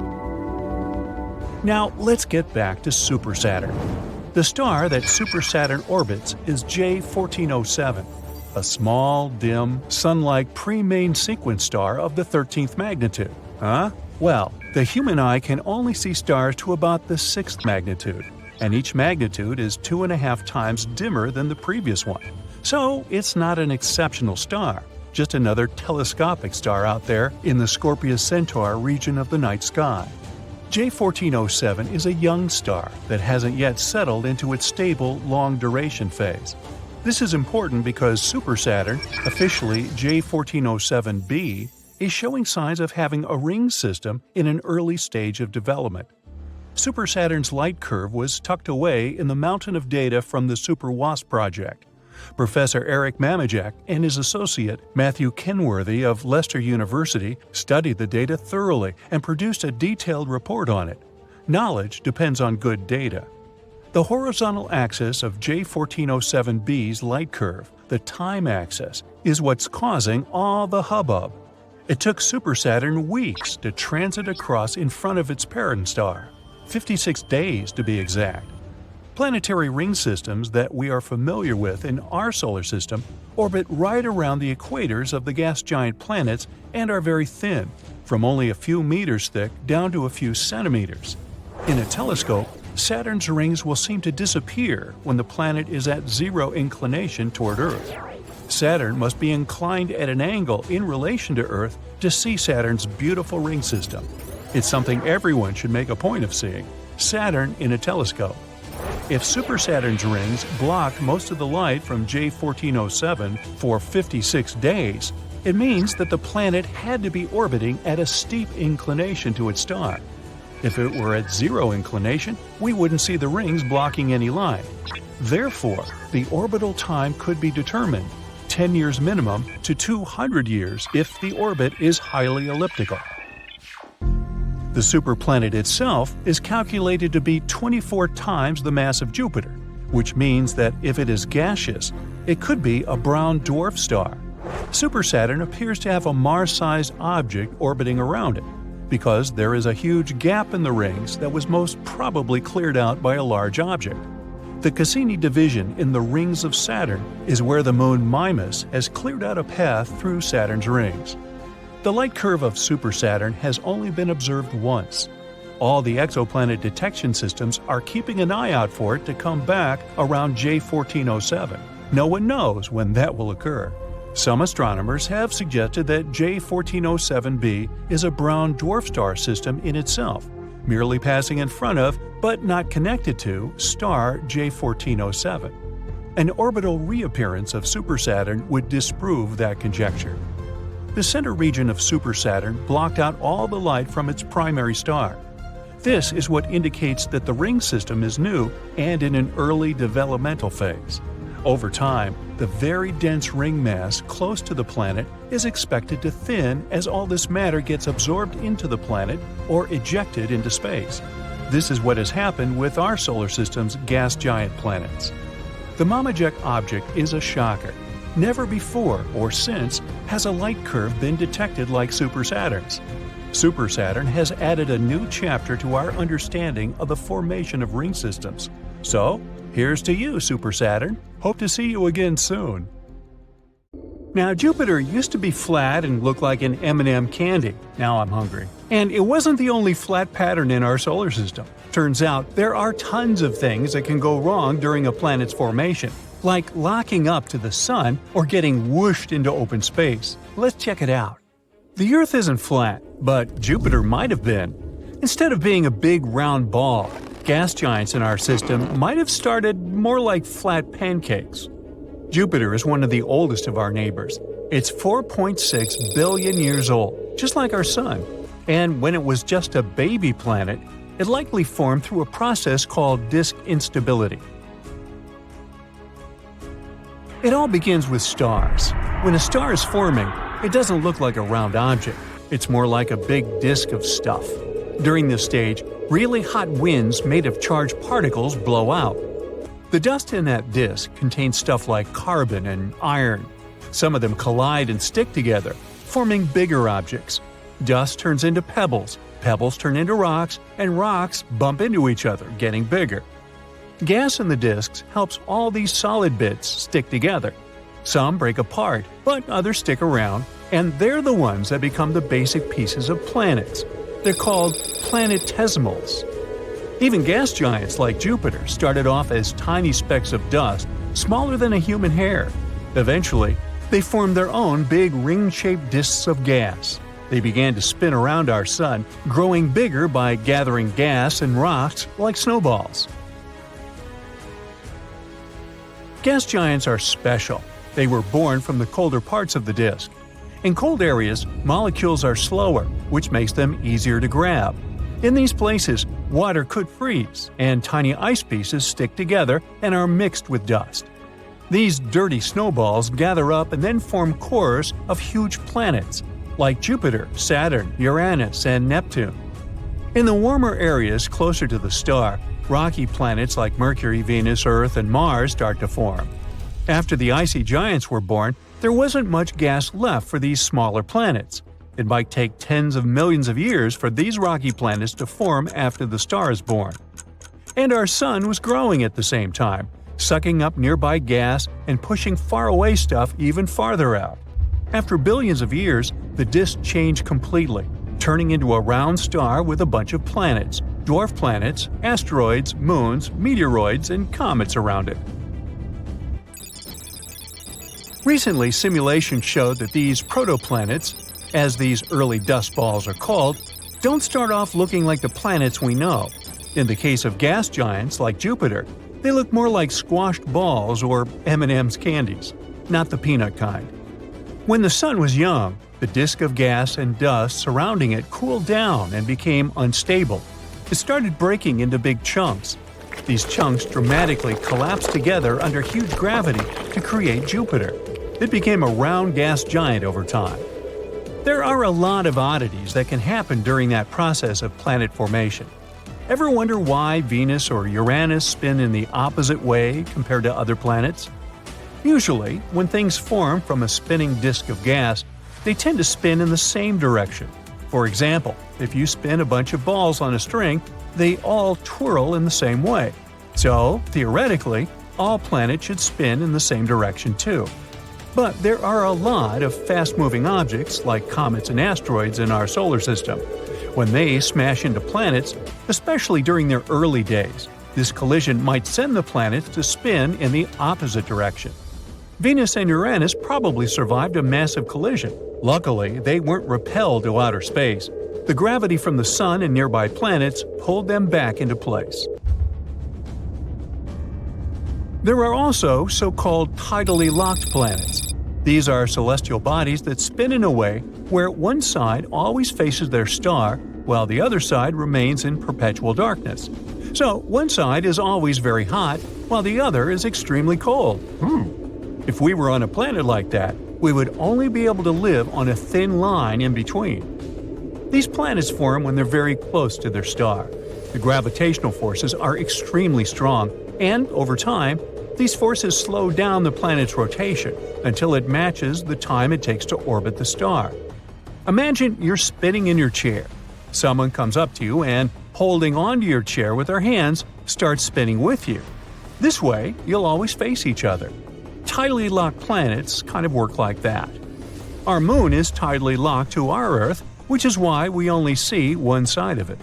Now let's get back to Super Saturn. The star that Super Saturn orbits is J1407, a small, dim, sun-like pre-main sequence star of the 13th magnitude. Huh? Well, the human eye can only see stars to about the 6th magnitude, and each magnitude is 2.5 times dimmer than the previous one. So it's not an exceptional star, just another telescopic star out there in the Scorpius Centaur region of the night sky. J1407 is a young star that hasn't yet settled into its stable, long-duration phase. This is important because Super Saturn, officially J1407b, is showing signs of having a ring system in an early stage of development. Super Saturn's light curve was tucked away in the mountain of data from the Super WASP project. Professor Eric Mamajek and his associate Matthew Kenworthy of Leicester University studied the data thoroughly and produced a detailed report on it. Knowledge depends on good data. The horizontal axis of J1407b's light curve, the time axis, is what's causing all the hubbub. It took Super Saturn weeks to transit across in front of its parent star, 56 days to be exact. Planetary ring systems that we are familiar with in our solar system orbit right around the equators of the gas giant planets and are very thin, from only a few meters thick down to a few centimeters. In a telescope, Saturn's rings will seem to disappear when the planet is at 0 inclination toward Earth. Saturn must be inclined at an angle in relation to Earth to see Saturn's beautiful ring system. It's something everyone should make a point of seeing: Saturn in a telescope. If Super Saturn's rings blocked most of the light from J1407 for 56 days, it means that the planet had to be orbiting at a steep inclination to its star. If it were at 0 inclination, we wouldn't see the rings blocking any light. Therefore, the orbital time could be determined, 10 years minimum to 200 years if the orbit is highly elliptical. The superplanet itself is calculated to be 24 times the mass of Jupiter, which means that if it is gaseous, it could be a brown dwarf star. Super Saturn appears to have a Mars-sized object orbiting around it, because there is a huge gap in the rings that was most probably cleared out by a large object. The Cassini division in the rings of Saturn is where the moon Mimas has cleared out a path through Saturn's rings. The light curve of Super Saturn has only been observed once. All the exoplanet detection systems are keeping an eye out for it to come back around J1407. No one knows when that will occur. Some astronomers have suggested that J1407b is a brown dwarf star system in itself, merely passing in front of, but not connected to, star J1407. An orbital reappearance of Super Saturn would disprove that conjecture. The center region of Super Saturn blocked out all the light from its primary star. This is what indicates that the ring system is new and in an early developmental phase. Over time, the very dense ring mass close to the planet is expected to thin as all this matter gets absorbed into the planet or ejected into space. This is what has happened with our solar system's gas giant planets. The Mamajek object is a shocker. Never before or since has a light curve been detected like Super Saturn's. Super Saturn has added a new chapter to our understanding of the formation of ring systems. So, here's to you, Super Saturn. Hope to see you again soon. Now, Jupiter used to be flat and look like an M&M candy. Now I'm hungry. And it wasn't the only flat pattern in our solar system. Turns out there are tons of things that can go wrong during a planet's formation, like locking up to the sun or getting whooshed into open space. Let's check it out. The Earth isn't flat, but Jupiter might have been. Instead of being a big round ball, gas giants in our system might have started more like flat pancakes. Jupiter is one of the oldest of our neighbors. It's 4.6 billion years old, just like our Sun. And when it was just a baby planet, it likely formed through a process called disk instability. It all begins with stars. When a star is forming, it doesn't look like a round object. It's more like a big disk of stuff. During this stage, really hot winds made of charged particles blow out. The dust in that disk contains stuff like carbon and iron. Some of them collide and stick together, forming bigger objects. Dust turns into pebbles, pebbles turn into rocks, and rocks bump into each other, getting bigger. Gas in the disks helps all these solid bits stick together. Some break apart, but others stick around, and they're the ones that become the basic pieces of planets. They're called planetesimals. Even gas giants like Jupiter started off as tiny specks of dust, smaller than a human hair. Eventually, they formed their own big ring-shaped disks of gas. They began to spin around our Sun, growing bigger by gathering gas and rocks like snowballs. Gas giants are special. They were born from the colder parts of the disk. In cold areas, molecules are slower, which makes them easier to grab. In these places, water could freeze, and tiny ice pieces stick together and are mixed with dust. These dirty snowballs gather up and then form cores of huge planets, like Jupiter, Saturn, Uranus, and Neptune. In the warmer areas closer to the star, rocky planets like Mercury, Venus, Earth, and Mars start to form. After the icy giants were born, there wasn't much gas left for these smaller planets. It might take tens of millions of years for these rocky planets to form after the star is born. And our Sun was growing at the same time, sucking up nearby gas and pushing faraway stuff even farther out. After billions of years, the disk changed completely, turning into a round star with a bunch of planets, dwarf planets, asteroids, moons, meteoroids, and comets around it. Recently, simulations showed that these protoplanets, as these early dust balls are called, don't start off looking like the planets we know. In the case of gas giants like Jupiter, they look more like squashed balls or M&M's candies, not the peanut kind. When the Sun was young, the disk of gas and dust surrounding it cooled down and became unstable. It started breaking into big chunks. These chunks dramatically collapsed together under huge gravity to create Jupiter. It became a round gas giant over time. There are a lot of oddities that can happen during that process of planet formation. Ever wonder why Venus or Uranus spin in the opposite way compared to other planets? Usually, when things form from a spinning disk of gas, they tend to spin in the same direction. For example, if you spin a bunch of balls on a string, they all twirl in the same way. So, theoretically, all planets should spin in the same direction too. But there are a lot of fast-moving objects like comets and asteroids in our solar system. When they smash into planets, especially during their early days, this collision might send the planets to spin in the opposite direction. Venus and Uranus probably survived a massive collision. Luckily, they weren't repelled to outer space. The gravity from the Sun and nearby planets pulled them back into place. There are also so-called tidally locked planets. These are celestial bodies that spin in a way where one side always faces their star, while the other side remains in perpetual darkness. So, one side is always very hot, while the other is extremely cold. If we were on a planet like that, we would only be able to live on a thin line in between. These planets form when they're very close to their star. The gravitational forces are extremely strong, and over time, these forces slow down the planet's rotation until it matches the time it takes to orbit the star. Imagine you're spinning in your chair. Someone comes up to you and, holding onto your chair with their hands, starts spinning with you. This way, you'll always face each other. Tidally locked planets kind of work like that. Our moon is tidally locked to our Earth, which is why we only see one side of it.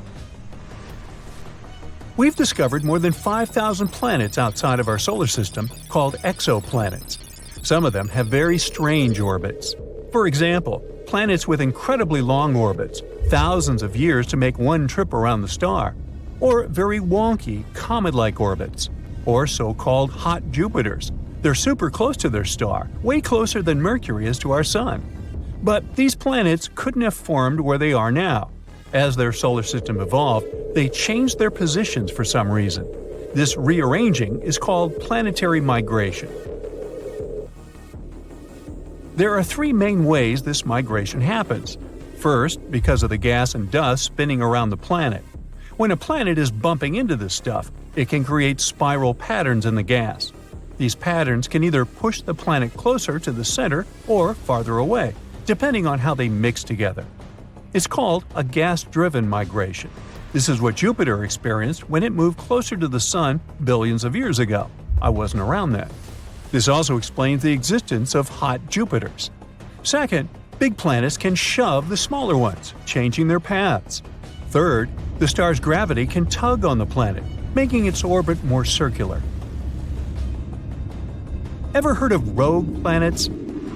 We've discovered more than 5,000 planets outside of our solar system called exoplanets. Some of them have very strange orbits. For example, planets with incredibly long orbits, thousands of years to make one trip around the star, or very wonky, comet-like orbits, or so-called hot Jupiters. They're super close to their star, way closer than Mercury is to our Sun. But these planets couldn't have formed where they are now. As their solar system evolved, they changed their positions for some reason. This rearranging is called planetary migration. There are three main ways this migration happens. First, because of the gas and dust spinning around the planet. When a planet is bumping into this stuff, it can create spiral patterns in the gas. These patterns can either push the planet closer to the center or farther away, depending on how they mix together. It's called a gas-driven migration. This is what Jupiter experienced when it moved closer to the Sun billions of years ago. I wasn't around then. This also explains the existence of hot Jupiters. Second, big planets can shove the smaller ones, changing their paths. Third, the star's gravity can tug on the planet, making its orbit more circular. Ever heard of rogue planets?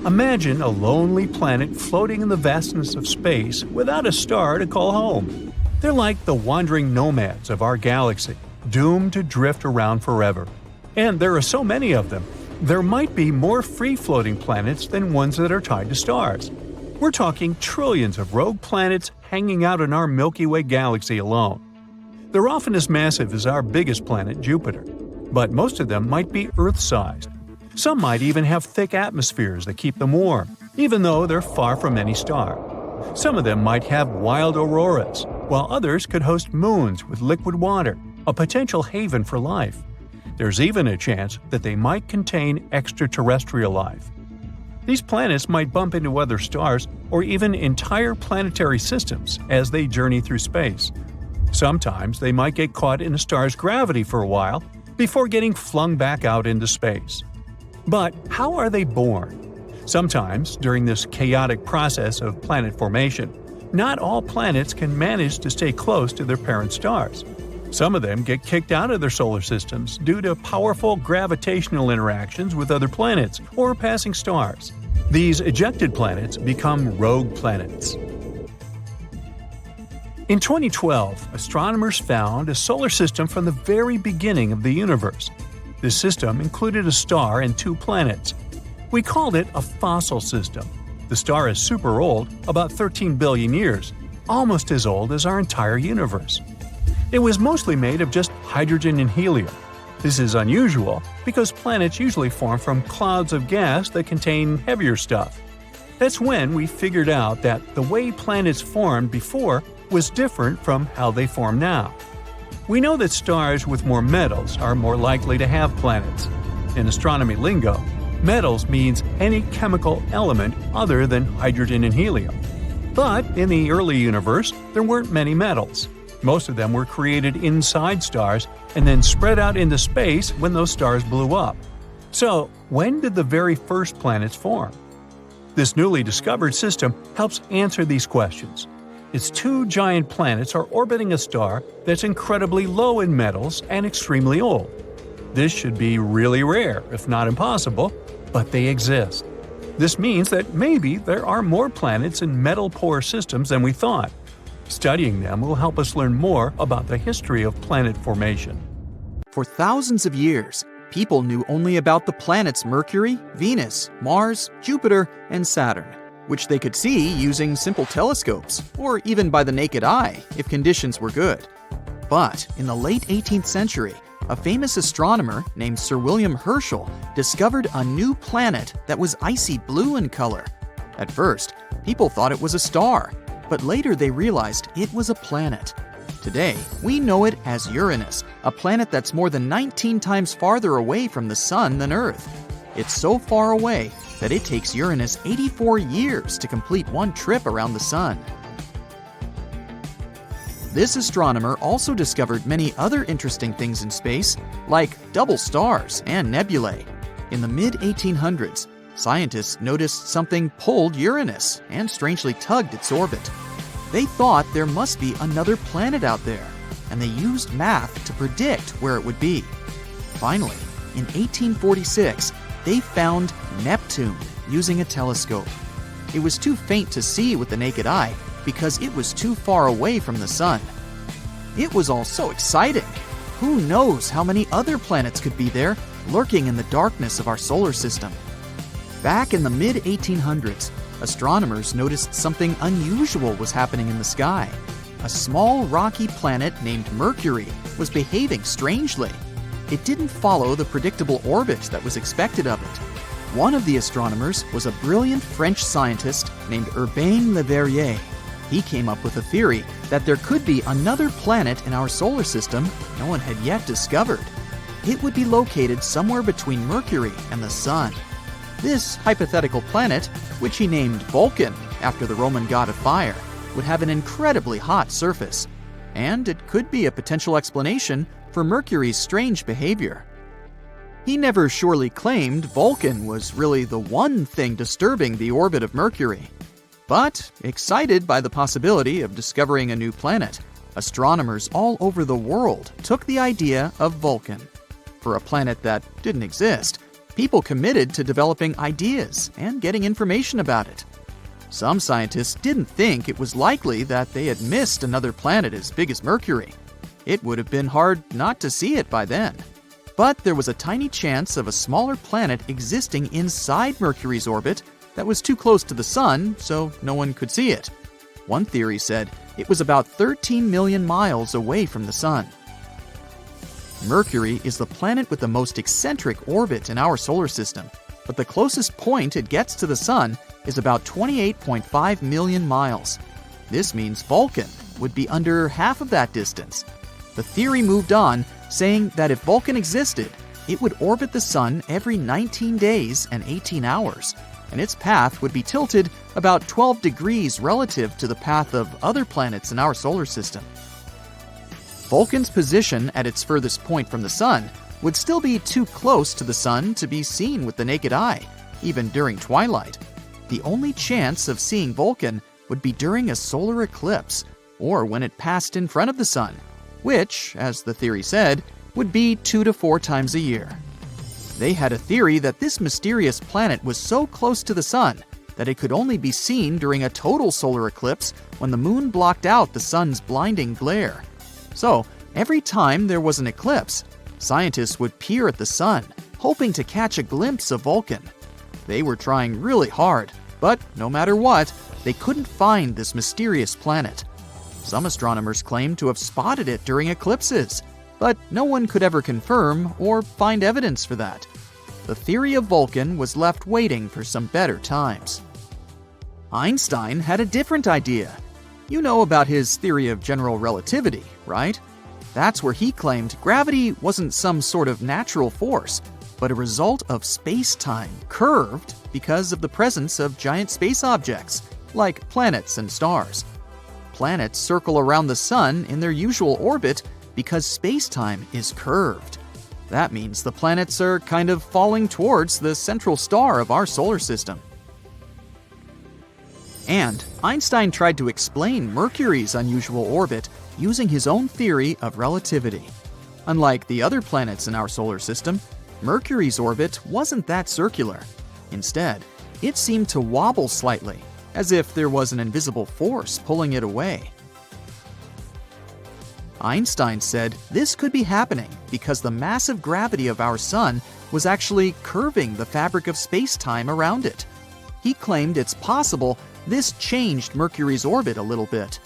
Imagine a lonely planet floating in the vastness of space without a star to call home. They're like the wandering nomads of our galaxy, doomed to drift around forever. And there are so many of them, there might be more free-floating planets than ones that are tied to stars. We're talking trillions of rogue planets hanging out in our Milky Way galaxy alone. They're often as massive as our biggest planet, Jupiter, but most of them might be Earth-sized. Some might even have thick atmospheres that keep them warm, even though they're far from any star. Some of them might have wild auroras, while others could host moons with liquid water, a potential haven for life. There's even a chance that they might contain extraterrestrial life. These planets might bump into other stars or even entire planetary systems as they journey through space. Sometimes they might get caught in a star's gravity for a while before getting flung back out into space. But how are they born? Sometimes, during this chaotic process of planet formation, not all planets can manage to stay close to their parent stars. Some of them get kicked out of their solar systems due to powerful gravitational interactions with other planets or passing stars. These ejected planets become rogue planets. In 2012, astronomers found a solar system from the very beginning of the universe. This system included a star and two planets. We called it a fossil system. The star is super old, about 13 billion years, almost as old as our entire universe. It was mostly made of just hydrogen and helium. This is unusual because planets usually form from clouds of gas that contain heavier stuff. That's when we figured out that the way planets formed before was different from how they form now. We know that stars with more metals are more likely to have planets. In astronomy lingo, metals means any chemical element other than hydrogen and helium. But in the early universe, there weren't many metals. Most of them were created inside stars and then spread out into space when those stars blew up. So, when did the very first planets form? This newly discovered system helps answer these questions. Its two giant planets are orbiting a star that's incredibly low in metals and extremely old. This should be really rare, if not impossible, but they exist. This means that maybe there are more planets in metal-poor systems than we thought. Studying them will help us learn more about the history of planet formation. For thousands of years, people knew only about the planets Mercury, Venus, Mars, Jupiter, and Saturn, which they could see using simple telescopes, or even by the naked eye if conditions were good. But in the late 18th century, a famous astronomer named Sir William Herschel discovered a new planet that was icy blue in color. At first, people thought it was a star, but later they realized it was a planet. Today, we know it as Uranus, a planet that's more than 19 times farther away from the Sun than Earth. It's so far away that it takes Uranus 84 years to complete one trip around the Sun. This astronomer also discovered many other interesting things in space, like double stars and nebulae. In the mid-1800s, scientists noticed something pulled Uranus and strangely tugged its orbit. They thought there must be another planet out there, and they used math to predict where it would be. Finally, in 1846, they found Neptune using a telescope. It was too faint to see with the naked eye because it was too far away from the Sun. It was all so exciting. Who knows how many other planets could be there, lurking in the darkness of our solar system? Back in the mid-1800s, astronomers noticed something unusual was happening in the sky. A small rocky planet named Mercury was behaving strangely. It didn't follow the predictable orbit that was expected of it. One of the astronomers was a brilliant French scientist named Urbain Le Verrier. He came up with a theory that there could be another planet in our solar system no one had yet discovered. It would be located somewhere between Mercury and the Sun. This hypothetical planet, which he named Vulcan after the Roman god of fire, would have an incredibly hot surface, and it could be a potential explanation for Mercury's strange behavior. He never surely claimed Vulcan was really the one thing disturbing the orbit of Mercury. But, excited by the possibility of discovering a new planet, astronomers all over the world took the idea of Vulcan. For a planet that didn't exist, people committed to developing ideas and getting information about it. Some scientists didn't think it was likely that they had missed another planet as big as Mercury. It would have been hard not to see it by then. But there was a tiny chance of a smaller planet existing inside Mercury's orbit that was too close to the Sun, so no one could see it. One theory said it was about 13 million miles away from the Sun. Mercury is the planet with the most eccentric orbit in our solar system, but the closest point it gets to the Sun is about 28.5 million miles. This means Vulcan would be under half of that distance. The theory moved on, saying that if Vulcan existed, it would orbit the Sun every 19 days and 18 hours, and its path would be tilted about 12 degrees relative to the path of other planets in our solar system. Vulcan's position at its furthest point from the Sun would still be too close to the Sun to be seen with the naked eye, even during twilight. The only chance of seeing Vulcan would be during a solar eclipse, or when it passed in front of the Sun, which, as the theory said, would be 2 to 4 times a year. They had a theory that this mysterious planet was so close to the Sun that it could only be seen during a total solar eclipse when the moon blocked out the Sun's blinding glare. So, every time there was an eclipse, scientists would peer at the Sun, hoping to catch a glimpse of Vulcan. They were trying really hard, but no matter what, they couldn't find this mysterious planet. Some astronomers claimed to have spotted it during eclipses, but no one could ever confirm or find evidence for that. The theory of Vulcan was left waiting for some better times. Einstein had a different idea. You know about his theory of general relativity, right? That's where he claimed gravity wasn't some sort of natural force, but a result of space-time curved because of the presence of giant space objects, like planets and stars. Planets circle around the Sun in their usual orbit because space-time is curved. That means the planets are kind of falling towards the central star of our solar system. And Einstein tried to explain Mercury's unusual orbit using his own theory of relativity. Unlike the other planets in our solar system, Mercury's orbit wasn't that circular. Instead, it seemed to wobble slightly, as if there was an invisible force pulling it away. Einstein said this could be happening because the massive gravity of our Sun was actually curving the fabric of space-time around it. He claimed it's possible this changed Mercury's orbit a little bit.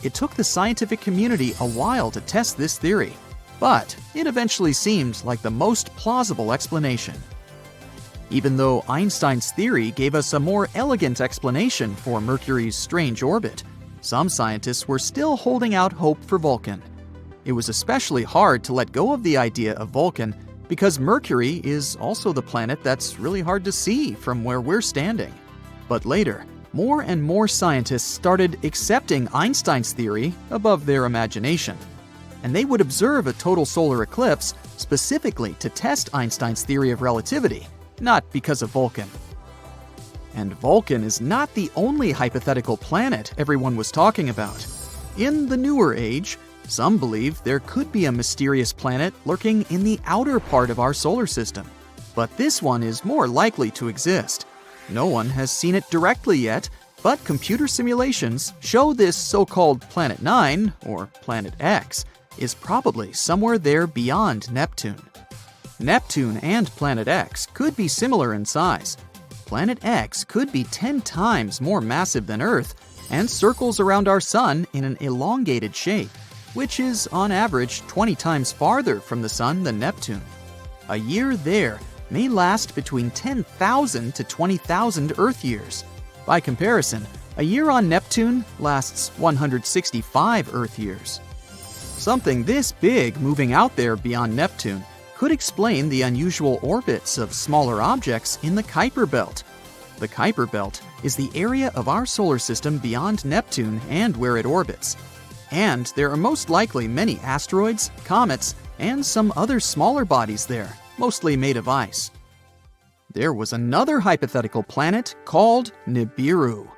It took the scientific community a while to test this theory, but it eventually seemed like the most plausible explanation. Even though Einstein's theory gave us a more elegant explanation for Mercury's strange orbit, some scientists were still holding out hope for Vulcan. It was especially hard to let go of the idea of Vulcan because Mercury is also the planet that's really hard to see from where we're standing. But later, more and more scientists started accepting Einstein's theory above their imagination. And they would observe a total solar eclipse specifically to test Einstein's theory of relativity, not because of Vulcan. And Vulcan is not the only hypothetical planet everyone was talking about. In the newer age, some believe there could be a mysterious planet lurking in the outer part of our solar system. But this one is more likely to exist. No one has seen it directly yet, but computer simulations show this so-called Planet 9, or Planet X, is probably somewhere there beyond Neptune. Neptune and Planet X could be similar in size. Planet X could be 10 times more massive than Earth and circles around our Sun in an elongated shape, which is on average 20 times farther from the Sun than Neptune. A year there may last between 10,000 to 20,000 Earth years. By comparison, a year on Neptune lasts 165 Earth years. Something this big moving out there beyond Neptune could explain the unusual orbits of smaller objects in the Kuiper Belt. The Kuiper Belt is the area of our solar system beyond Neptune and where it orbits. And there are most likely many asteroids, comets, and some other smaller bodies there, mostly made of ice. There was another hypothetical planet called Nibiru.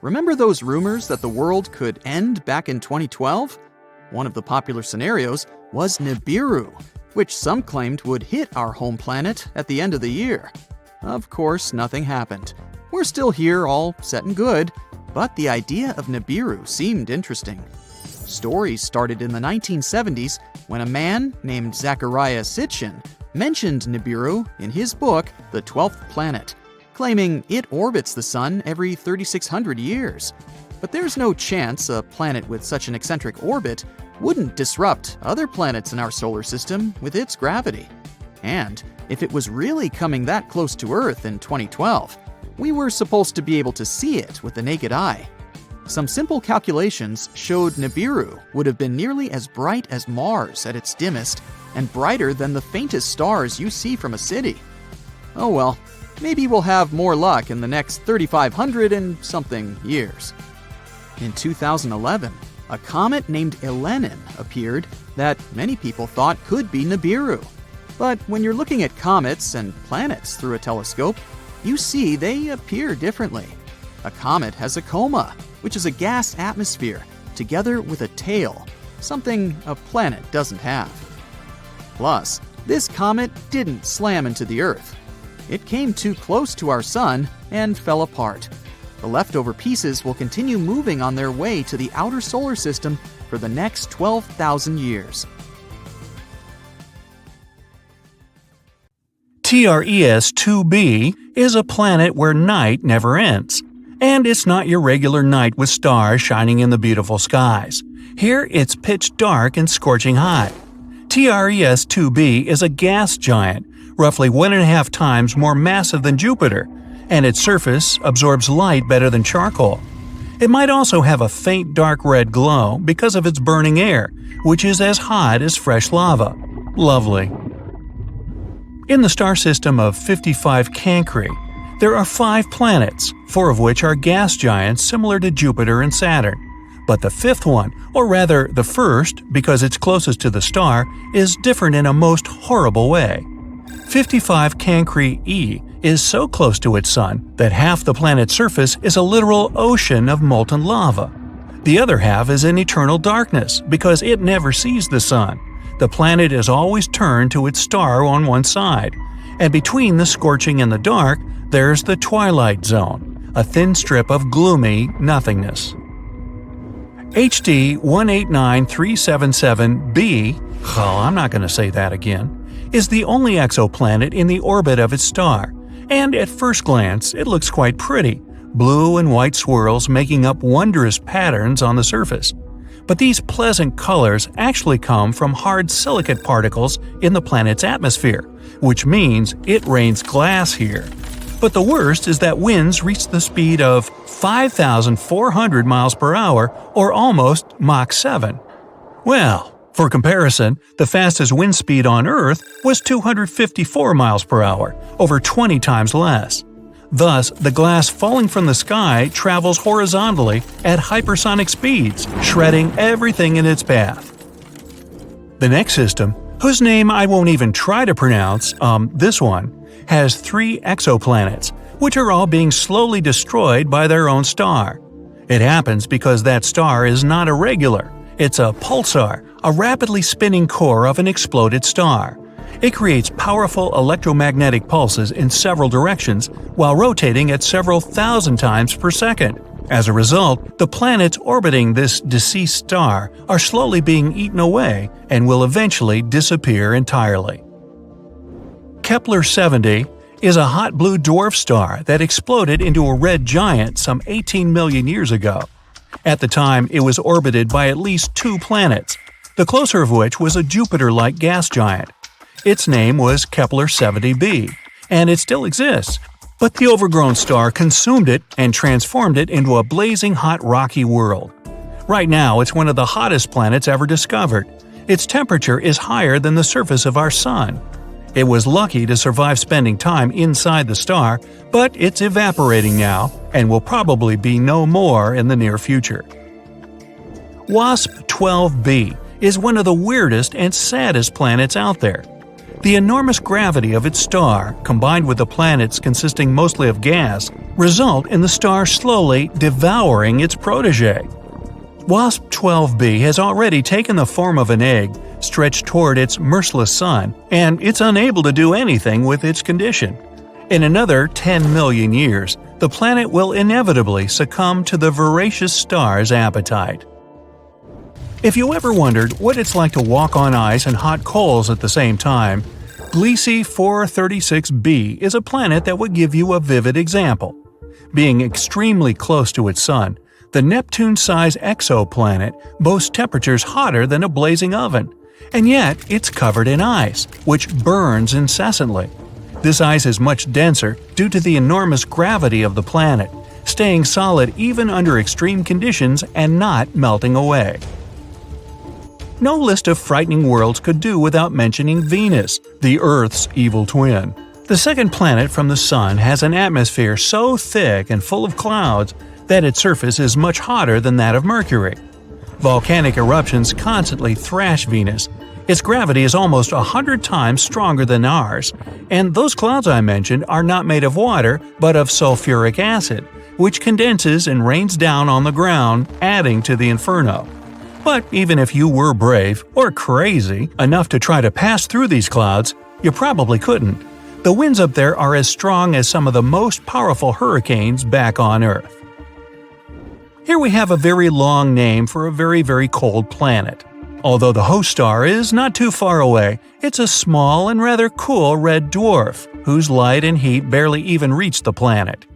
Remember those rumors that the world could end back in 2012? One of the popular scenarios was Nibiru, which some claimed would hit our home planet at the end of the year. Of course, nothing happened. We're still here, all set and good, but the idea of Nibiru seemed interesting. Stories started in the 1970s when a man named Zecharia Sitchin mentioned Nibiru in his book, The 12th Planet, claiming it orbits the Sun every 3,600 years. But there's no chance a planet with such an eccentric orbit wouldn't disrupt other planets in our solar system with its gravity. And if it was really coming that close to Earth in 2012, we were supposed to be able to see it with the naked eye. Some simple calculations showed Nibiru would have been nearly as bright as Mars at its dimmest and brighter than the faintest stars you see from a city. Oh well, maybe we'll have more luck in the next 3,500 and something years. In 2011, a comet named Elenin appeared that many people thought could be Nibiru. But when you're looking at comets and planets through a telescope, you see they appear differently. A comet has a coma, which is a gas atmosphere, together with a tail, something a planet doesn't have. Plus, this comet didn't slam into the Earth. It came too close to our Sun and fell apart. The leftover pieces will continue moving on their way to the outer solar system for the next 12,000 years. TRES-2b is a planet where night never ends. And it's not your regular night with stars shining in the beautiful skies. Here it's pitch dark and scorching hot. TRES-2b is a gas giant, roughly 1.5 times more massive than Jupiter, and its surface absorbs light better than charcoal. It might also have a faint dark red glow because of its burning air, which is as hot as fresh lava. Lovely. In the star system of 55 Cancri, there are 5 planets, 4 of which are gas giants similar to Jupiter and Saturn. But the 5th one, or rather the first, because it's closest to the star, is different in a most horrible way. 55 Cancri E is so close to its sun that half the planet's surface is a literal ocean of molten lava. The other half is in eternal darkness because it never sees the sun. The planet is always turned to its star on one side, and between the scorching and the dark, there's the twilight zone, a thin strip of gloomy nothingness. HD 189377b, I'm not going to say that again, is the only exoplanet in the orbit of its star, and at first glance it looks quite pretty, blue and white swirls making up wondrous patterns on the surface. But these pleasant colors actually come from hard silicate particles in the planet's atmosphere, which means it rains glass here. But the worst is that winds reach the speed of 5,400 miles per hour, or almost Mach 7. Well, for comparison, the fastest wind speed on Earth was 254 miles per hour, over 20 times less. Thus, the glass falling from the sky travels horizontally at hypersonic speeds, shredding everything in its path. The next system, whose name I won't even try to pronounce, this one, has 3 exoplanets, which are all being slowly destroyed by their own star. It happens because that star is not a regular. It's a pulsar, a rapidly spinning core of an exploded star. It creates powerful electromagnetic pulses in several directions while rotating at several thousand times per second. As a result, the planets orbiting this deceased star are slowly being eaten away and will eventually disappear entirely. Kepler-70 is a hot blue dwarf star that exploded into a red giant some 18 million years ago. At the time, it was orbited by at least 2 planets, the closer of which was a Jupiter-like gas giant. Its name was Kepler-70b, and it still exists, but the overgrown star consumed it and transformed it into a blazing hot rocky world. Right now, it's one of the hottest planets ever discovered. Its temperature is higher than the surface of our Sun. It was lucky to survive spending time inside the star, but it's evaporating now and will probably be no more in the near future. WASP-12b is one of the weirdest and saddest planets out there. The enormous gravity of its star, combined with the planets consisting mostly of gas, result in the star slowly devouring its protege. WASP-12b has already taken the form of an egg, stretched toward its merciless sun, and it's unable to do anything with its condition. In another 10 million years, the planet will inevitably succumb to the voracious star's appetite. If you ever wondered what it's like to walk on ice and hot coals at the same time, Gliese 436b is a planet that would give you a vivid example. Being extremely close to its sun, the Neptune-sized exoplanet boasts temperatures hotter than a blazing oven, and yet it's covered in ice, which burns incessantly. This ice is much denser due to the enormous gravity of the planet, staying solid even under extreme conditions and not melting away. No list of frightening worlds could do without mentioning Venus, the Earth's evil twin. The second planet from the Sun has an atmosphere so thick and full of clouds that its surface is much hotter than that of Mercury. Volcanic eruptions constantly thrash Venus. Its gravity is almost 100 times stronger than ours, and those clouds I mentioned are not made of water but of sulfuric acid, which condenses and rains down on the ground, adding to the inferno. But even if you were brave, or crazy, enough to try to pass through these clouds, you probably couldn't. The winds up there are as strong as some of the most powerful hurricanes back on Earth. Here we have a very long name for a very, very cold planet. Although the host star is not too far away, it's a small and rather cool red dwarf, whose light and heat barely even reach the planet.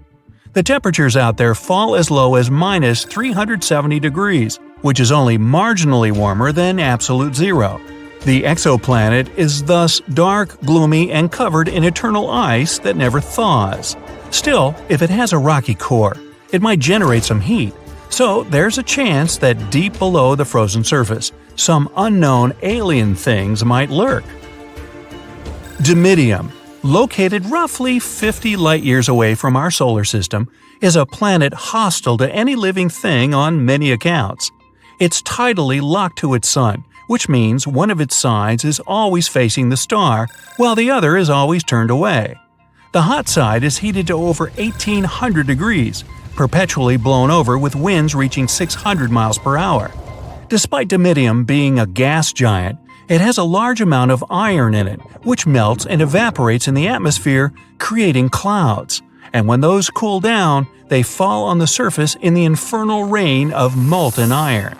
The temperatures out there fall as low as minus 370 degrees, which is only marginally warmer than absolute zero. The exoplanet is thus dark, gloomy, and covered in eternal ice that never thaws. Still, if it has a rocky core, it might generate some heat, so there's a chance that deep below the frozen surface, some unknown alien things might lurk. Dimidium, located roughly 50 light-years away from our solar system, is a planet hostile to any living thing on many accounts. It's tidally locked to its sun, which means one of its sides is always facing the star, while the other is always turned away. The hot side is heated to over 1,800 degrees, perpetually blown over with winds reaching 600 miles per hour. Despite Dimidium being a gas giant, it has a large amount of iron in it, which melts and evaporates in the atmosphere, creating clouds. And when those cool down, they fall on the surface in the infernal rain of molten iron.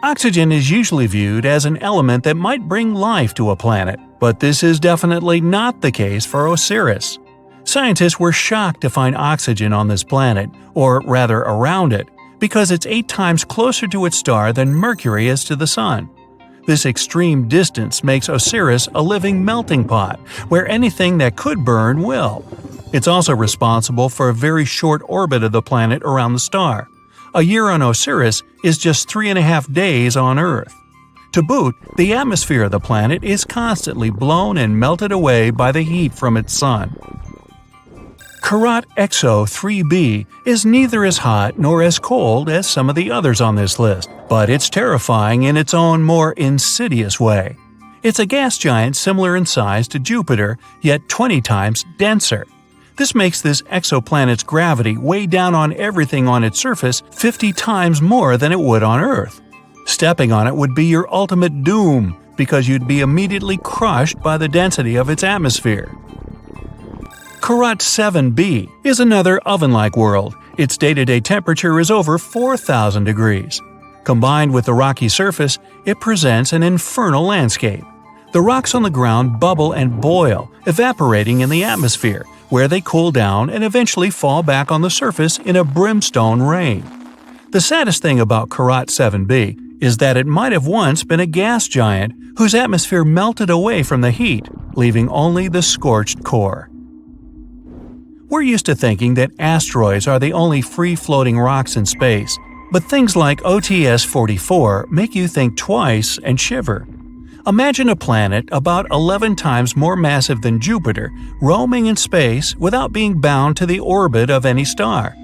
Oxygen is usually viewed as an element that might bring life to a planet, but this is definitely not the case for Osiris. Scientists were shocked to find oxygen on this planet, or rather around it, because it's 8 times closer to its star than Mercury is to the Sun. This extreme distance makes Osiris a living melting pot, where anything that could burn will. It's also responsible for a very short orbit of the planet around the star. A year on Osiris is just 3.5 days on Earth. To boot, the atmosphere of the planet is constantly blown and melted away by the heat from its sun. Karat XO 3b is neither as hot nor as cold as some of the others on this list, but it's terrifying in its own more insidious way. It's a gas giant similar in size to Jupiter, yet 20 times denser. This makes this exoplanet's gravity weigh down on everything on its surface 50 times more than it would on Earth. Stepping on it would be your ultimate doom, because you'd be immediately crushed by the density of its atmosphere. Karat 7b is another oven-like world. Its day-to-day temperature is over 4,000 degrees. Combined with the rocky surface, it presents an infernal landscape. The rocks on the ground bubble and boil, evaporating in the atmosphere, where they cool down and eventually fall back on the surface in a brimstone rain. The saddest thing about Karat 7b is that it might have once been a gas giant whose atmosphere melted away from the heat, leaving only the scorched core. We're used to thinking that asteroids are the only free-floating rocks in space, but things like OTS-44 make you think twice and shiver. Imagine a planet about 11 times more massive than Jupiter roaming in space without being bound to the orbit of any star.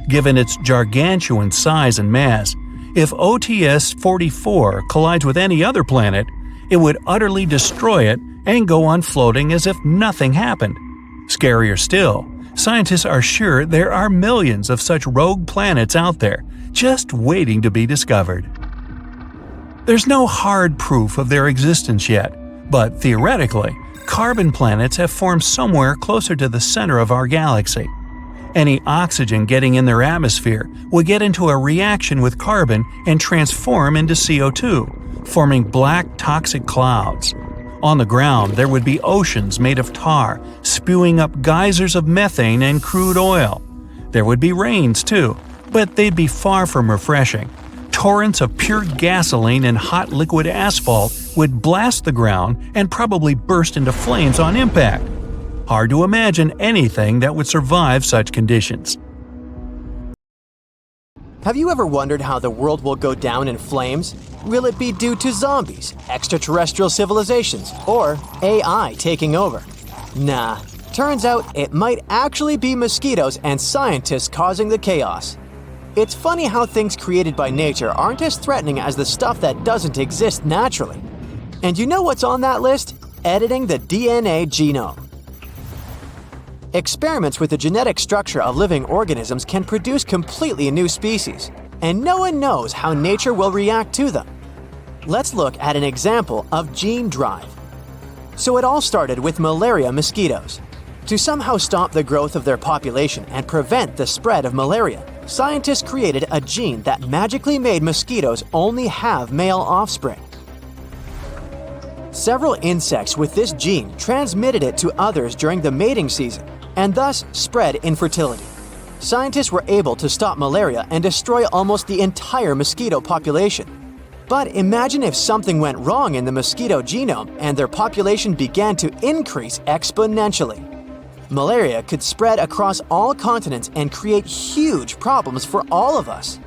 Given its gargantuan size and mass, if OTS-44 collides with any other planet, it would utterly destroy it and go on floating as if nothing happened. Scarier still, scientists are sure there are millions of such rogue planets out there, just waiting to be discovered. There's no hard proof of their existence yet, but theoretically, carbon planets have formed somewhere closer to the center of our galaxy. Any oxygen getting in their atmosphere will get into a reaction with carbon and transform into CO2, forming black toxic clouds. On the ground, there would be oceans made of tar, spewing up geysers of methane and crude oil. There would be rains too, but they'd be far from refreshing. Torrents of pure gasoline and hot liquid asphalt would blast the ground and probably burst into flames on impact. Hard to imagine anything that would survive such conditions. Have you ever wondered how the world will go down in flames? Will it be due to zombies, extraterrestrial civilizations, or AI taking over? Nah, turns out it might actually be mosquitoes and scientists causing the chaos. It's funny how things created by nature aren't as threatening as the stuff that doesn't exist naturally. And you know what's on that list? Editing the DNA genome. Experiments with the genetic structure of living organisms can produce completely new species, and no one knows how nature will react to them. Let's look at an example of gene drive. So it all started with malaria mosquitoes. To somehow stop the growth of their population and prevent the spread of malaria, scientists created a gene that magically made mosquitoes only have male offspring. Several insects with this gene transmitted it to others during the mating season, and thus spread infertility. Scientists were able to stop malaria and destroy almost the entire mosquito population. But imagine if something went wrong in the mosquito genome and their population began to increase exponentially. Malaria could spread across all continents and create huge problems for all of us.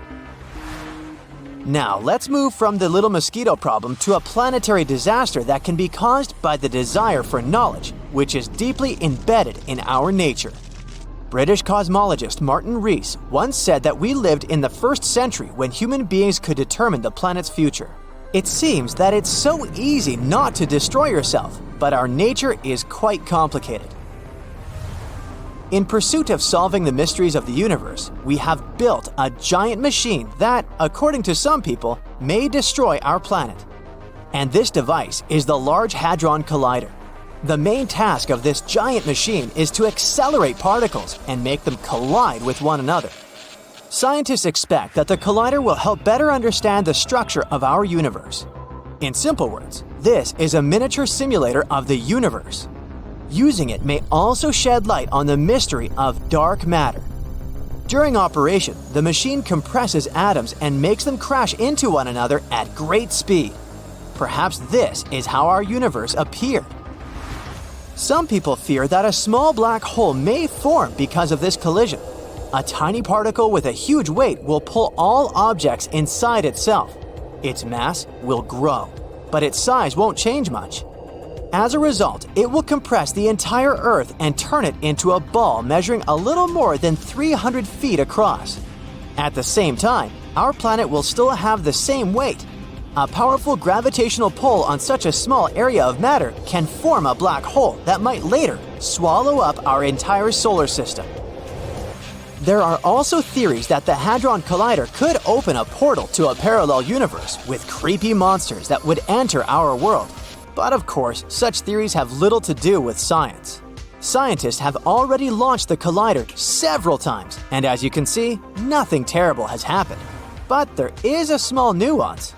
Now, let's move from the little mosquito problem to a planetary disaster that can be caused by the desire for knowledge, which is deeply embedded in our nature. British cosmologist Martin Rees once said that we lived in the 1st century when human beings could determine the planet's future. It seems that it's so easy not to destroy yourself, but our nature is quite complicated. In pursuit of solving the mysteries of the universe, we have built a giant machine that, according to some people, may destroy our planet. And this device is the Large Hadron Collider. The main task of this giant machine is to accelerate particles and make them collide with one another. Scientists expect that the collider will help better understand the structure of our universe. In simple words, this is a miniature simulator of the universe. Using it may also shed light on the mystery of dark matter. During operation, the machine compresses atoms and makes them crash into one another at great speed. Perhaps this is how our universe appeared. Some people fear that a small black hole may form because of this collision. A tiny particle with a huge weight will pull all objects inside itself. Its mass will grow, but its size won't change much. As a result, it will compress the entire Earth and turn it into a ball measuring a little more than 300 feet across. At the same time, our planet will still have the same weight. A powerful gravitational pull on such a small area of matter can form a black hole that might later swallow up our entire solar system. There are also theories that the Hadron Collider could open a portal to a parallel universe with creepy monsters that would enter our world. But of course, such theories have little to do with science. Scientists have already launched the collider several times, and as you can see, nothing terrible has happened. But there is a small nuance.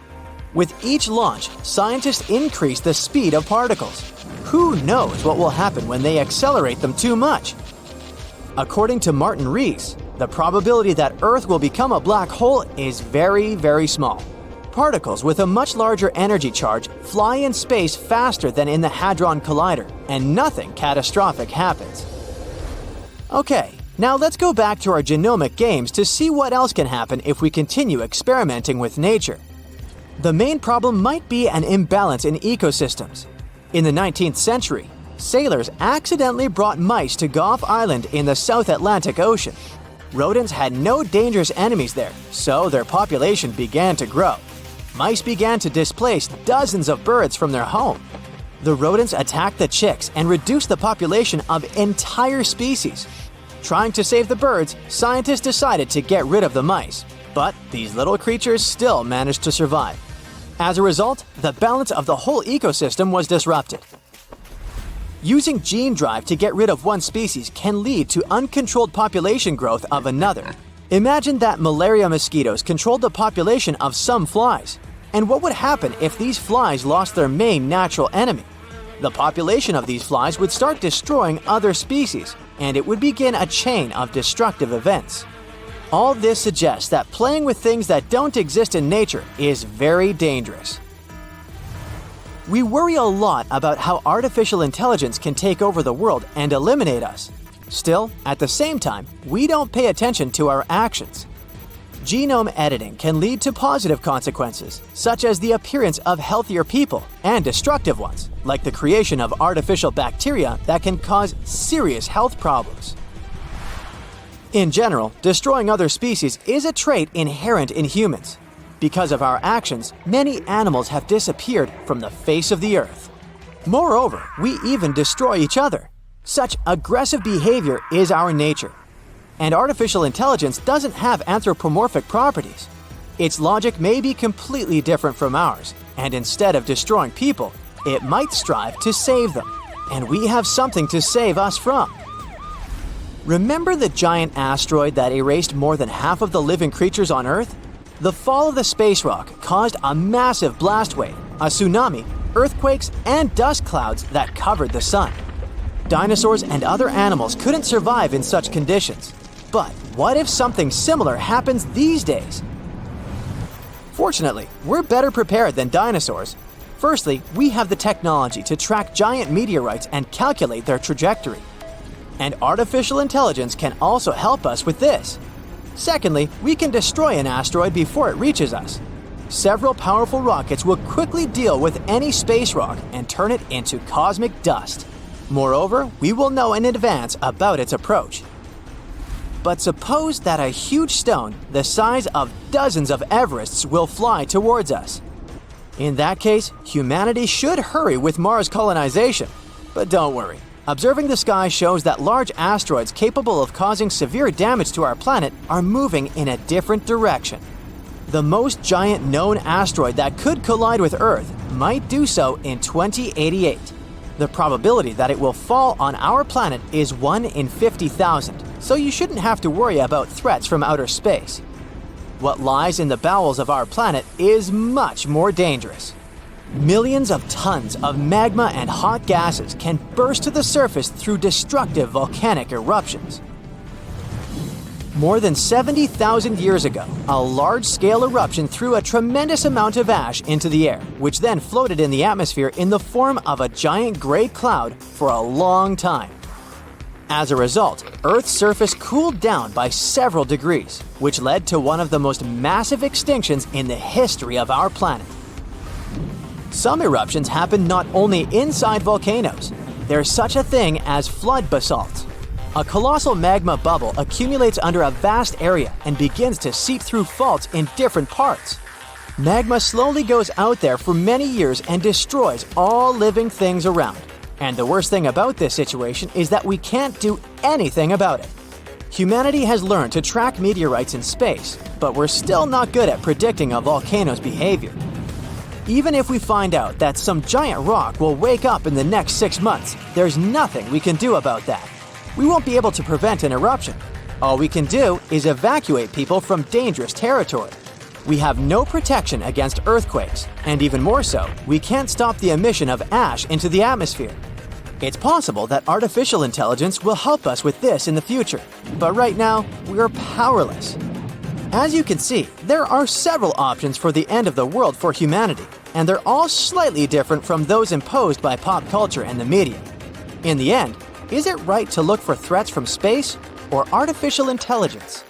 With each launch, scientists increase the speed of particles. Who knows what will happen when they accelerate them too much? According to Martin Rees, the probability that Earth will become a black hole is very, very small. Particles with a much larger energy charge fly in space faster than in the Hadron Collider, and nothing catastrophic happens. Okay, now let's go back to our genomic games to see what else can happen if we continue experimenting with nature. The main problem might be an imbalance in ecosystems. In the 19th century, sailors accidentally brought mice to Gough Island in the South Atlantic Ocean. Rodents had no dangerous enemies there, so their population began to grow. Mice began to displace dozens of birds from their home. The rodents attacked the chicks and reduced the population of entire species. Trying to save the birds, scientists decided to get rid of the mice, but these little creatures still managed to survive. As a result, the balance of the whole ecosystem was disrupted. Using gene drive to get rid of one species can lead to uncontrolled population growth of another. Imagine that malaria mosquitoes controlled the population of some flies. And what would happen if these flies lost their main natural enemy? The population of these flies would start destroying other species, and it would begin a chain of destructive events. All this suggests that playing with things that don't exist in nature is very dangerous. We worry a lot about how artificial intelligence can take over the world and eliminate us. Still, at the same time, we don't pay attention to our actions. Genome editing can lead to positive consequences, such as the appearance of healthier people, and destructive ones, like the creation of artificial bacteria that can cause serious health problems. In general, destroying other species is a trait inherent in humans. Because of our actions, many animals have disappeared from the face of the earth. Moreover, we even destroy each other. Such aggressive behavior is our nature. And artificial intelligence doesn't have anthropomorphic properties. Its logic may be completely different from ours, and instead of destroying people, it might strive to save them. And we have something to save us from. Remember the giant asteroid that erased more than half of the living creatures on Earth? The fall of the space rock caused a massive blast wave, a tsunami, earthquakes, and dust clouds that covered the sun. Dinosaurs and other animals couldn't survive in such conditions. But what if something similar happens these days? Fortunately, we're better prepared than dinosaurs. Firstly, we have the technology to track giant meteorites and calculate their trajectory. And artificial intelligence can also help us with this. Secondly, we can destroy an asteroid before it reaches us. Several powerful rockets will quickly deal with any space rock and turn it into cosmic dust. Moreover, we will know in advance about its approach. But suppose that a huge stone the size of dozens of Everests will fly towards us. In that case, humanity should hurry with Mars colonization. But don't worry. Observing the sky shows that large asteroids capable of causing severe damage to our planet are moving in a different direction. The most giant known asteroid that could collide with Earth might do so in 2088. The probability that it will fall on our planet is 1 in 50,000, so you shouldn't have to worry about threats from outer space. What lies in the bowels of our planet is much more dangerous. Millions of tons of magma and hot gases can burst to the surface through destructive volcanic eruptions. More than 70,000 years ago, a large-scale eruption threw a tremendous amount of ash into the air, which then floated in the atmosphere in the form of a giant gray cloud for a long time. As a result, Earth's surface cooled down by several degrees, which led to one of the most massive extinctions in the history of our planet. Some eruptions happen not only inside volcanoes. There's such a thing as flood basalts. A colossal magma bubble accumulates under a vast area and begins to seep through faults in different parts. Magma slowly goes out there for many years and destroys all living things around. And the worst thing about this situation is that we can't do anything about it. Humanity has learned to track meteorites in space, but we're still not good at predicting a volcano's behavior. Even if we find out that some giant rock will wake up in the next 6 months, there's nothing we can do about that. We won't be able to prevent an eruption. All we can do is evacuate people from dangerous territory. We have no protection against earthquakes, and even more so, we can't stop the emission of ash into the atmosphere. It's possible that artificial intelligence will help us with this in the future, but right now, we're powerless. As you can see, there are several options for the end of the world for humanity, and they're all slightly different from those imposed by pop culture and the media. In the end, is it right to look for threats from space or artificial intelligence?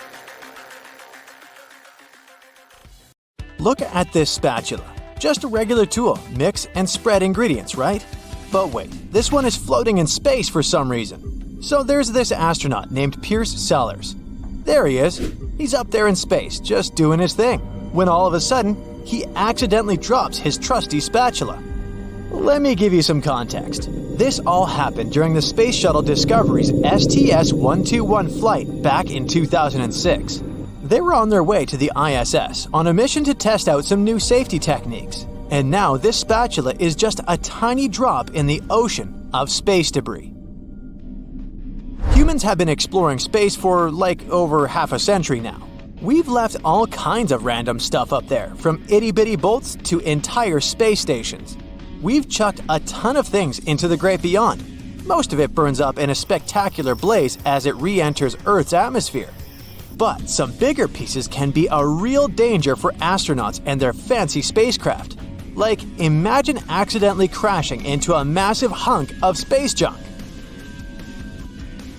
Look at this spatula. Just a regular tool, mix and spread ingredients, right? But wait, this one is floating in space for some reason. So there's this astronaut named Pierce Sellers. There he is. He's up there in space, just doing his thing, when all of a sudden, he accidentally drops his trusty spatula. Let me give you some context. This all happened during the Space Shuttle Discovery's STS-121 flight back in 2006. They were on their way to the ISS on a mission to test out some new safety techniques. And now this spatula is just a tiny drop in the ocean of space debris. Humans have been exploring space for over half a century now. We've left all kinds of random stuff up there, from itty-bitty bolts to entire space stations. We've chucked a ton of things into the great beyond. Most of it burns up in a spectacular blaze as it re-enters Earth's atmosphere. But some bigger pieces can be a real danger for astronauts and their fancy spacecraft. Imagine accidentally crashing into a massive hunk of space junk.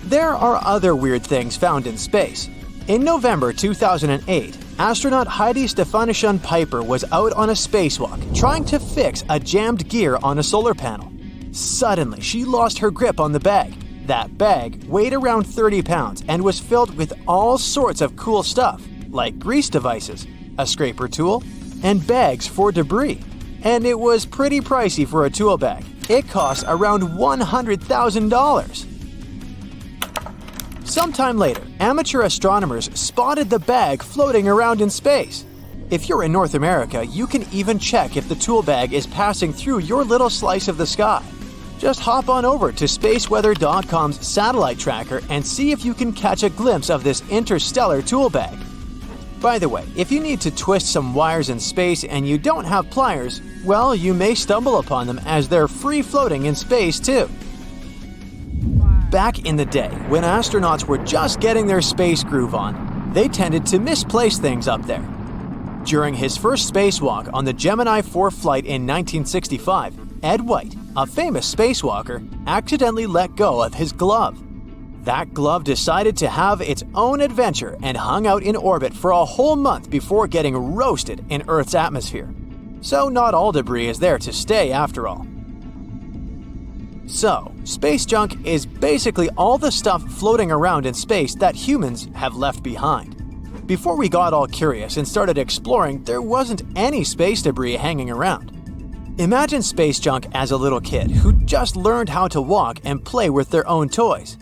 There are other weird things found in space. In November 2008, astronaut Heidi Stefanishun Piper was out on a spacewalk trying to fix a jammed gear on a solar panel. Suddenly, she lost her grip on the bag. That bag weighed around 30 pounds and was filled with all sorts of cool stuff, like grease devices, a scraper tool, and bags for debris. And it was pretty pricey for a tool bag. It cost around $100,000. Sometime later, amateur astronomers spotted the bag floating around in space. If you're in North America, you can even check if the tool bag is passing through your little slice of the sky. Just hop on over to spaceweather.com's satellite tracker and see if you can catch a glimpse of this interstellar tool bag. By the way, if you need to twist some wires in space and you don't have pliers, well, you may stumble upon them as they're free floating in space too. Back in the day, when astronauts were just getting their space groove on, they tended to misplace things up there. During his first spacewalk on the Gemini 4 flight in 1965, Ed White, a famous spacewalker, accidentally let go of his glove. That glove decided to have its own adventure and hung out in orbit for a whole month before getting roasted in Earth's atmosphere. So not all debris is there to stay after all. So, space junk is basically all the stuff floating around in space that humans have left behind. Before we got all curious and started exploring, there wasn't any space debris hanging around. Imagine space junk as a little kid who just learned how to walk and play with their own toys.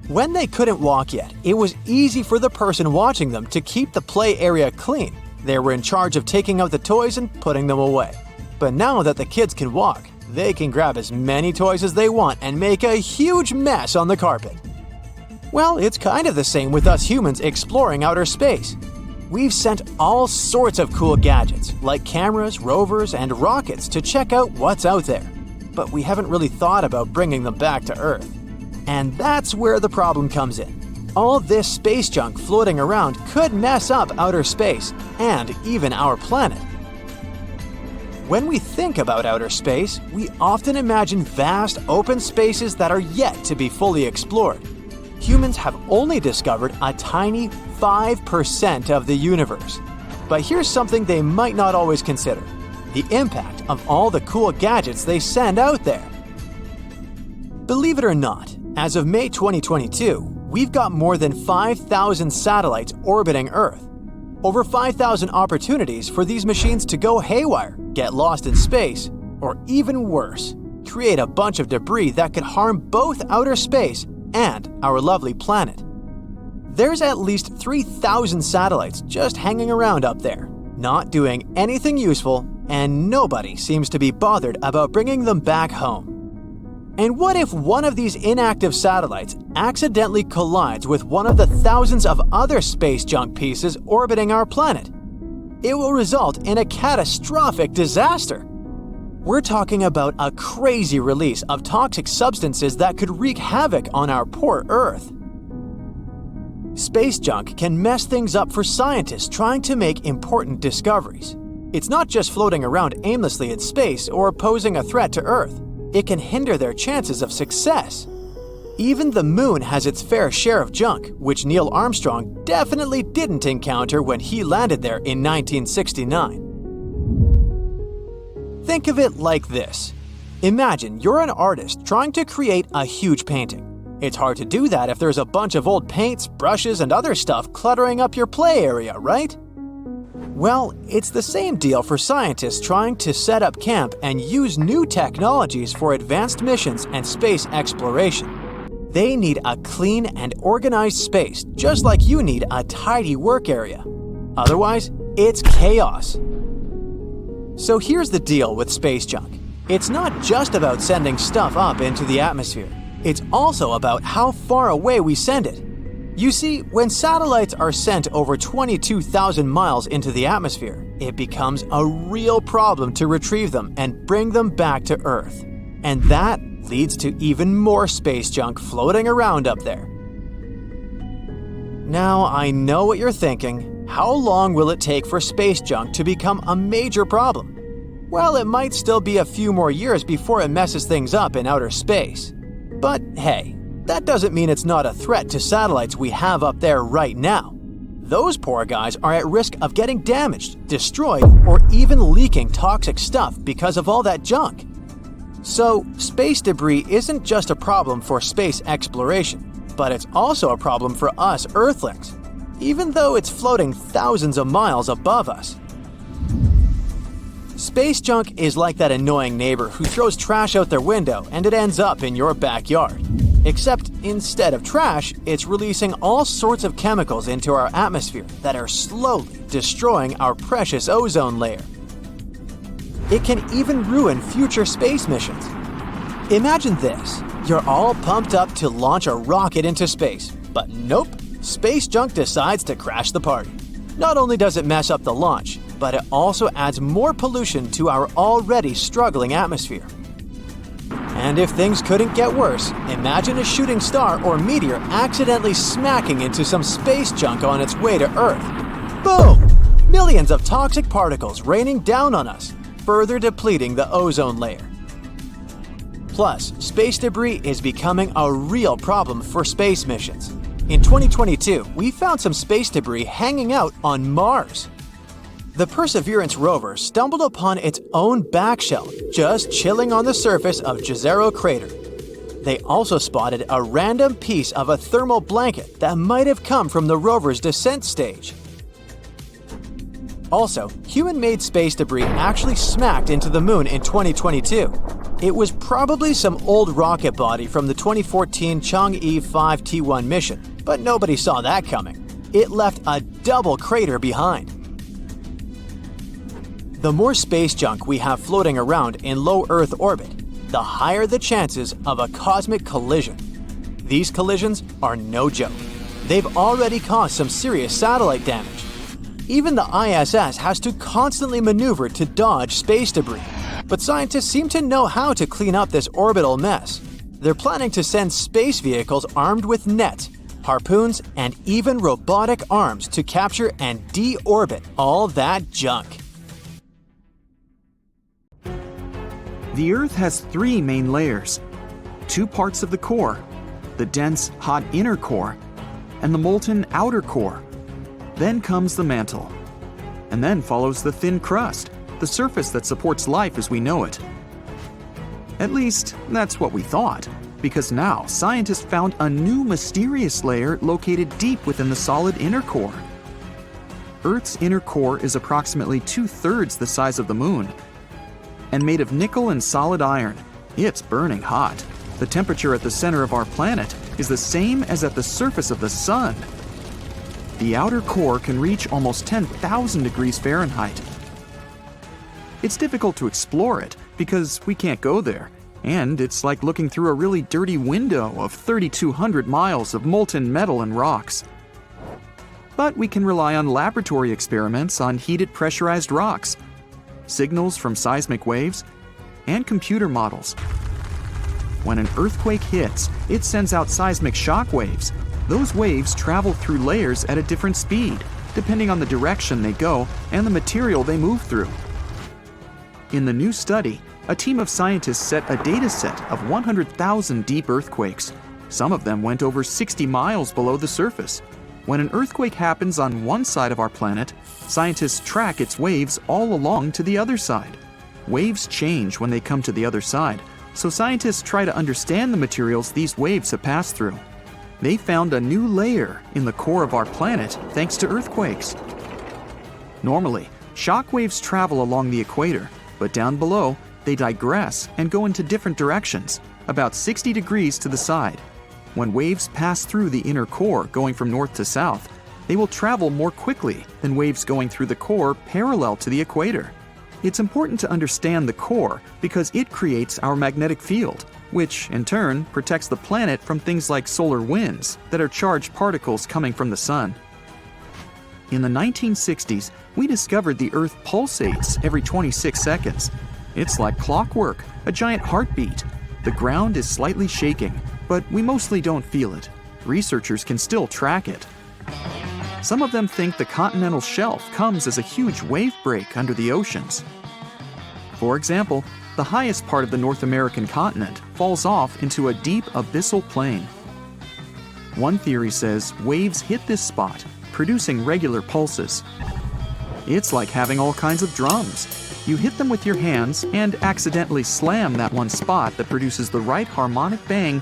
When they couldn't walk yet, it was easy for the person watching them to keep the play area clean. They were in charge of taking out the toys and putting them away. But now that the kids can walk, they can grab as many toys as they want and make a huge mess on the carpet. Well, it's kind of the same with us humans exploring outer space. We've sent all sorts of cool gadgets, like cameras, rovers, and rockets to check out what's out there. But we haven't really thought about bringing them back to Earth. And that's where the problem comes in. All this space junk floating around could mess up outer space and even our planet. When we think about outer space, we often imagine vast open spaces that are yet to be fully explored. Humans have only discovered a tiny 5% of the universe. But here's something they might not always consider: the impact of all the cool gadgets they send out there. Believe it or not, as of May 2022, we've got more than 5,000 satellites orbiting Earth. Over 5,000 opportunities for these machines to go haywire, get lost in space, or even worse, create a bunch of debris that could harm both outer space and our lovely planet. There's at least 3,000 satellites just hanging around up there, not doing anything useful, and nobody seems to be bothered about bringing them back home. And what if one of these inactive satellites accidentally collides with one of the thousands of other space junk pieces orbiting our planet? It will result in a catastrophic disaster. We're talking about a crazy release of toxic substances that could wreak havoc on our poor Earth. Space junk can mess things up for scientists trying to make important discoveries. It's not just floating around aimlessly in space or posing a threat to Earth. It can hinder their chances of success. Even the moon has its fair share of junk, which Neil Armstrong definitely didn't encounter when he landed there in 1969. Think of it like this. Imagine you're an artist trying to create a huge painting. It's hard to do that if there's a bunch of old paints, brushes, and other stuff cluttering up your play area, right? Well, it's the same deal for scientists trying to set up camp and use new technologies for advanced missions and space exploration. They need a clean and organized space, just like you need a tidy work area. Otherwise, it's chaos. So here's the deal with space junk. It's not just about sending stuff up into the atmosphere. It's also about how far away we send it. You see, when satellites are sent over 22,000 miles into the atmosphere, it becomes a real problem to retrieve them and bring them back to Earth. And that leads to even more space junk floating around up there. Now, I know what you're thinking. How long will it take for space junk to become a major problem? Well, it might still be a few more years before it messes things up in outer space. But hey, that doesn't mean it's not a threat to satellites we have up there right now. Those poor guys are at risk of getting damaged, destroyed, or even leaking toxic stuff because of all that junk. So, space debris isn't just a problem for space exploration, but it's also a problem for us Earthlings, even though it's floating thousands of miles above us. Space junk is like that annoying neighbor who throws trash out their window and it ends up in your backyard. Except instead of trash, it's releasing all sorts of chemicals into our atmosphere that are slowly destroying our precious ozone layer. It can even ruin future space missions. Imagine this. You're all pumped up to launch a rocket into space, but nope, space junk decides to crash the party. Not only does it mess up the launch, but it also adds more pollution to our already struggling atmosphere. And if things couldn't get worse, imagine a shooting star or meteor accidentally smacking into some space junk on its way to Earth. Boom! Millions of toxic particles raining down on us, further depleting the ozone layer. Plus, space debris is becoming a real problem for space missions. In 2022, we found some space debris hanging out on Mars. The Perseverance rover stumbled upon its own back shell just chilling on the surface of Jezero crater. They also spotted a random piece of a thermal blanket that might have come from the rover's descent stage. Also, human-made space debris actually smacked into the moon in 2022. It was probably some old rocket body from the 2014 Chang'e 5T1 mission, but nobody saw that coming. It left a double crater behind. The more space junk we have floating around in low Earth orbit, the higher the chances of a cosmic collision. These collisions are no joke. They've already caused some serious satellite damage. Even the ISS has to constantly maneuver to dodge space debris. But scientists seem to know how to clean up this orbital mess. They're planning to send space vehicles armed with nets, harpoons, and even robotic arms to capture and deorbit all that junk. The Earth has 3 main layers: 2 parts of the core, the dense, hot inner core, and the molten outer core. Then comes the mantle. And then follows the thin crust, the surface that supports life as we know it. At least, that's what we thought, because now scientists found a new mysterious layer located deep within the solid inner core. Earth's inner core is approximately 2/3 the size of the Moon. And made of nickel and solid iron, it's burning hot. The temperature at the center of our planet is the same as at the surface of the Sun. The outer core can reach almost 10,000 degrees Fahrenheit. It's difficult to explore it because we can't go there, and it's like looking through a really dirty window of 3,200 miles of molten metal and rocks. But we can rely on laboratory experiments on heated pressurized rocks, signals from seismic waves, and computer models. When an earthquake hits, it sends out seismic shock waves. Those waves travel through layers at a different speed, depending on the direction they go and the material they move through. In the new study, a team of scientists set a data set of 100,000 deep earthquakes. Some of them went over 60 miles below the surface. When an earthquake happens on one side of our planet, scientists track its waves all along to the other side. Waves change when they come to the other side, so scientists try to understand the materials these waves have passed through. They found a new layer in the core of our planet thanks to earthquakes. Normally, shock waves travel along the equator, but down below, they digress and go into different directions, about 60 degrees to the side. When waves pass through the inner core going from north to south, they will travel more quickly than waves going through the core parallel to the equator. It's important to understand the core because it creates our magnetic field, which in turn protects the planet from things like solar winds that are charged particles coming from the sun. In the 1960s, we discovered the Earth pulsates every 26 seconds. It's like clockwork, a giant heartbeat. The ground is slightly shaking, but we mostly don't feel it. Researchers can still track it. Some of them think the continental shelf comes as a huge wave break under the oceans. For example, the highest part of the North American continent falls off into a deep abyssal plain. One theory says waves hit this spot, producing regular pulses. It's like having all kinds of drums. You hit them with your hands and accidentally slam that one spot that produces the right harmonic bang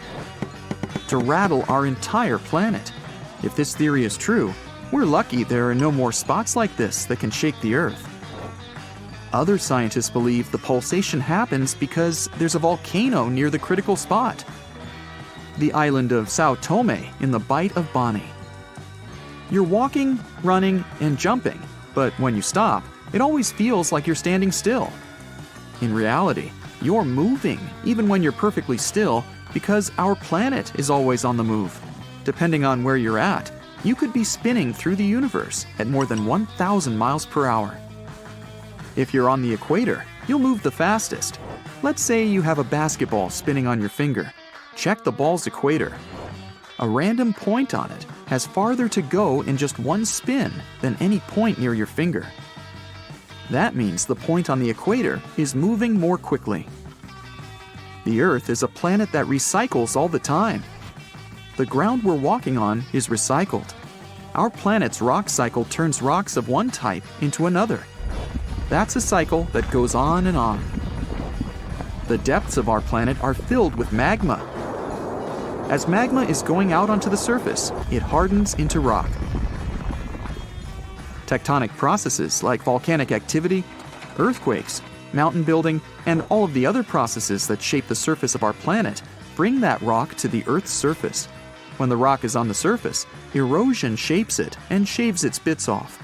to rattle our entire planet. If this theory is true, we're lucky there are no more spots like this that can shake the Earth. Other scientists believe the pulsation happens because there's a volcano near the critical spot, the island of Sao Tome in the Bight of Boni. You're walking, running, and jumping, but when you stop, it always feels like you're standing still. In reality, you're moving even when you're perfectly still because our planet is always on the move. Depending on where you're at, you could be spinning through the universe at more than 1,000 miles per hour. If you're on the equator, you'll move the fastest. Let's say you have a basketball spinning on your finger. Check the ball's equator. A random point on it has farther to go in just one spin than any point near your finger. That means the point on the equator is moving more quickly. The Earth is a planet that recycles all the time. The ground we're walking on is recycled. Our planet's rock cycle turns rocks of one type into another. That's a cycle that goes on and on. The depths of our planet are filled with magma. As magma is going out onto the surface, it hardens into rock. Tectonic processes like volcanic activity, earthquakes, mountain building, and all of the other processes that shape the surface of our planet bring that rock to the Earth's surface. When the rock is on the surface, erosion shapes it and shaves its bits off.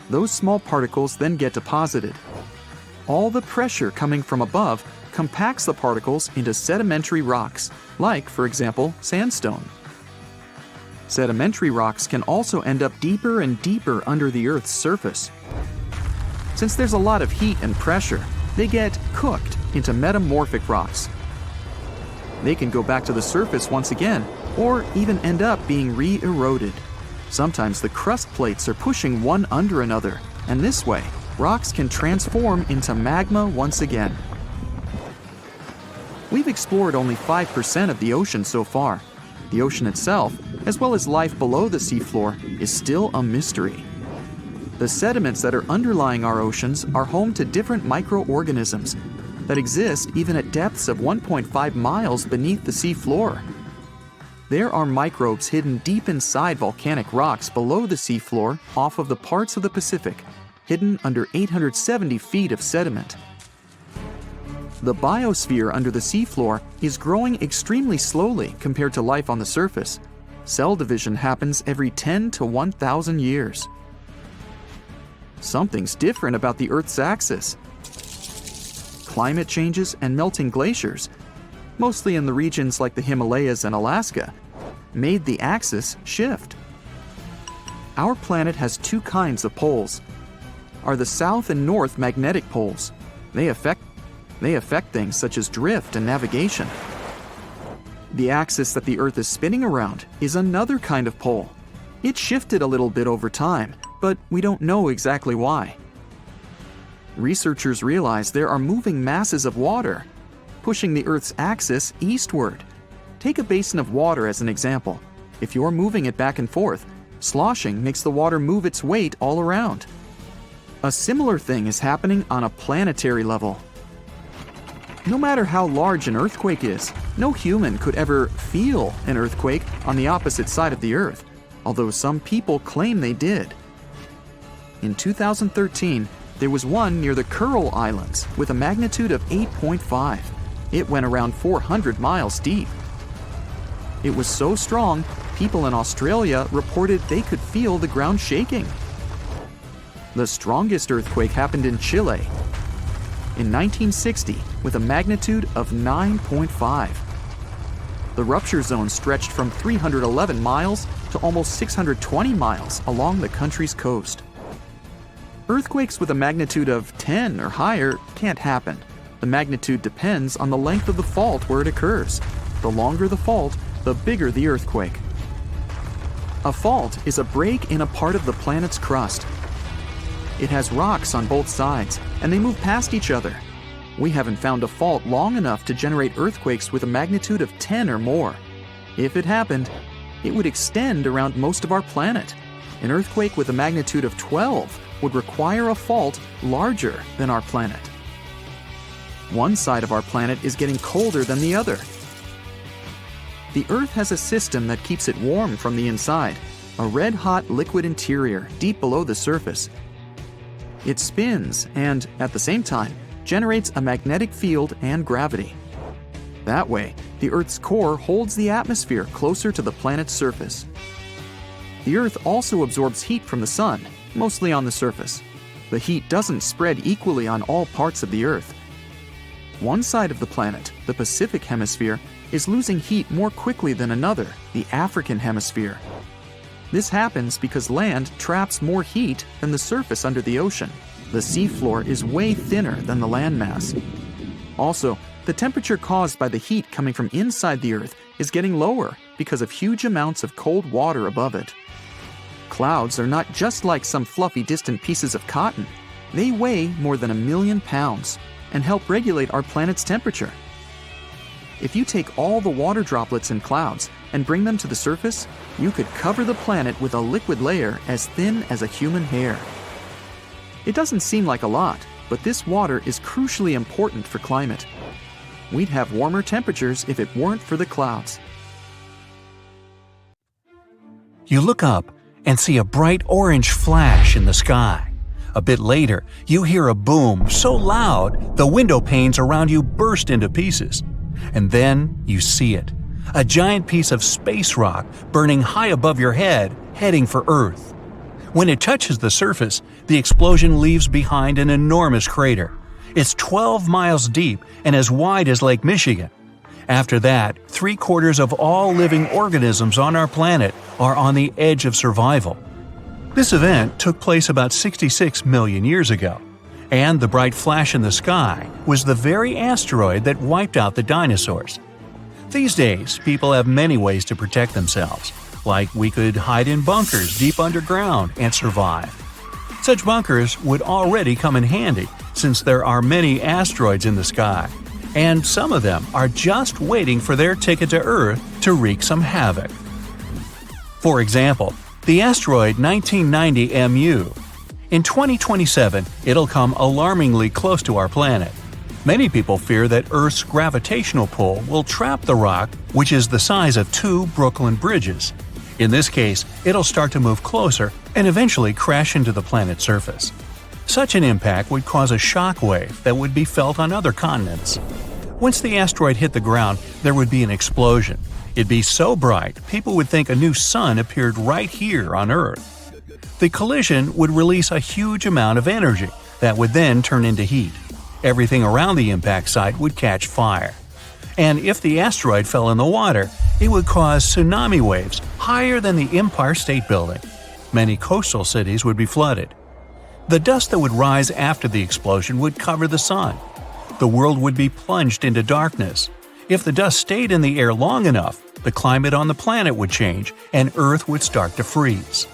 Those small particles then get deposited. All the pressure coming from above compacts the particles into sedimentary rocks, like, for example, sandstone. Sedimentary rocks can also end up deeper and deeper under the Earth's surface. Since there's a lot of heat and pressure, they get cooked into metamorphic rocks. They can go back to the surface once again or even end up being re-eroded. Sometimes the crust plates are pushing one under another, and this way, rocks can transform into magma once again. We've explored only 5% of the ocean so far. The ocean itself, as well as life below the seafloor, is still a mystery. The sediments that are underlying our oceans are home to different microorganisms that exist even at depths of 1.5 miles beneath the seafloor. There are microbes hidden deep inside volcanic rocks below the seafloor off of the parts of the Pacific, hidden under 870 feet of sediment. The biosphere under the seafloor is growing extremely slowly compared to life on the surface. Cell division happens every 10 to 1,000 years. Something's different about the Earth's axis. Climate changes and melting glaciers, mostly in the regions like the Himalayas and Alaska, made the axis shift. Our planet has two kinds of poles. Are the south and north magnetic poles. They affect things such as drift and navigation. The axis that the Earth is spinning around is another kind of pole. It shifted a little bit over time, but we don't know exactly why. Researchers realize there are moving masses of water, pushing the Earth's axis eastward. Take a basin of water as an example. If you're moving it back and forth, sloshing makes the water move its weight all around. A similar thing is happening on a planetary level. No matter how large an earthquake is, no human could ever feel an earthquake on the opposite side of the Earth, although some people claim they did. In 2013, there was one near the Kuril Islands with a magnitude of 8.5. It went around 400 miles deep. It was so strong, people in Australia reported they could feel the ground shaking. The strongest earthquake happened in Chile in 1960 with a magnitude of 9.5. The rupture zone stretched from 311 miles to almost 620 miles along the country's coast. Earthquakes with a magnitude of 10 or higher can't happen. The magnitude depends on the length of the fault where it occurs. The longer the fault, the bigger the earthquake. A fault is a break in a part of the planet's crust. It has rocks on both sides, and they move past each other. We haven't found a fault long enough to generate earthquakes with a magnitude of 10 or more. If it happened, it would extend around most of our planet. An earthquake with a magnitude of 12 would require a fault larger than our planet. One side of our planet is getting colder than the other. The Earth has a system that keeps it warm from the inside, a red-hot liquid interior deep below the surface. It spins and, at the same time, generates a magnetic field and gravity. That way, the Earth's core holds the atmosphere closer to the planet's surface. The Earth also absorbs heat from the sun, mostly on the surface. The heat doesn't spread equally on all parts of the Earth. One side of the planet, the Pacific Hemisphere, is losing heat more quickly than another, the African Hemisphere. This happens because land traps more heat than the surface under the ocean. The seafloor is way thinner than the landmass. Also, the temperature caused by the heat coming from inside the Earth is getting lower because of huge amounts of cold water above it. Clouds are not just like some fluffy distant pieces of cotton. They weigh more than 1 million pounds and help regulate our planet's temperature. If you take all the water droplets in clouds and bring them to the surface, you could cover the planet with a liquid layer as thin as a human hair. It doesn't seem like a lot, but this water is crucially important for climate. We'd have warmer temperatures if it weren't for the clouds. You look up and see a bright orange flash in the sky. A bit later, you hear a boom so loud the window panes around you burst into pieces. And then you see it. A giant piece of space rock burning high above your head, heading for Earth. When it touches the surface, the explosion leaves behind an enormous crater. It's 12 miles deep and as wide as Lake Michigan. After that, 3/4 of all living organisms on our planet are on the edge of survival. This event took place about 66 million years ago, and the bright flash in the sky was the very asteroid that wiped out the dinosaurs. These days, people have many ways to protect themselves, like we could hide in bunkers deep underground and survive. Such bunkers would already come in handy since there are many asteroids in the sky, and some of them are just waiting for their ticket to Earth to wreak some havoc. For example, the asteroid 1990 MU. In 2027, it'll come alarmingly close to our planet. Many people fear that Earth's gravitational pull will trap the rock, which is the size of 2 Brooklyn bridges. In this case, it'll start to move closer and eventually crash into the planet's surface. Such an impact would cause a shock wave that would be felt on other continents. Once the asteroid hit the ground, there would be an explosion. It'd be so bright, people would think a new sun appeared right here on Earth. The collision would release a huge amount of energy that would then turn into heat. Everything around the impact site would catch fire. And if the asteroid fell in the water, it would cause tsunami waves higher than the Empire State Building. Many coastal cities would be flooded. The dust that would rise after the explosion would cover the sun. The world would be plunged into darkness. If the dust stayed in the air long enough, the climate on the planet would change and Earth would start to freeze.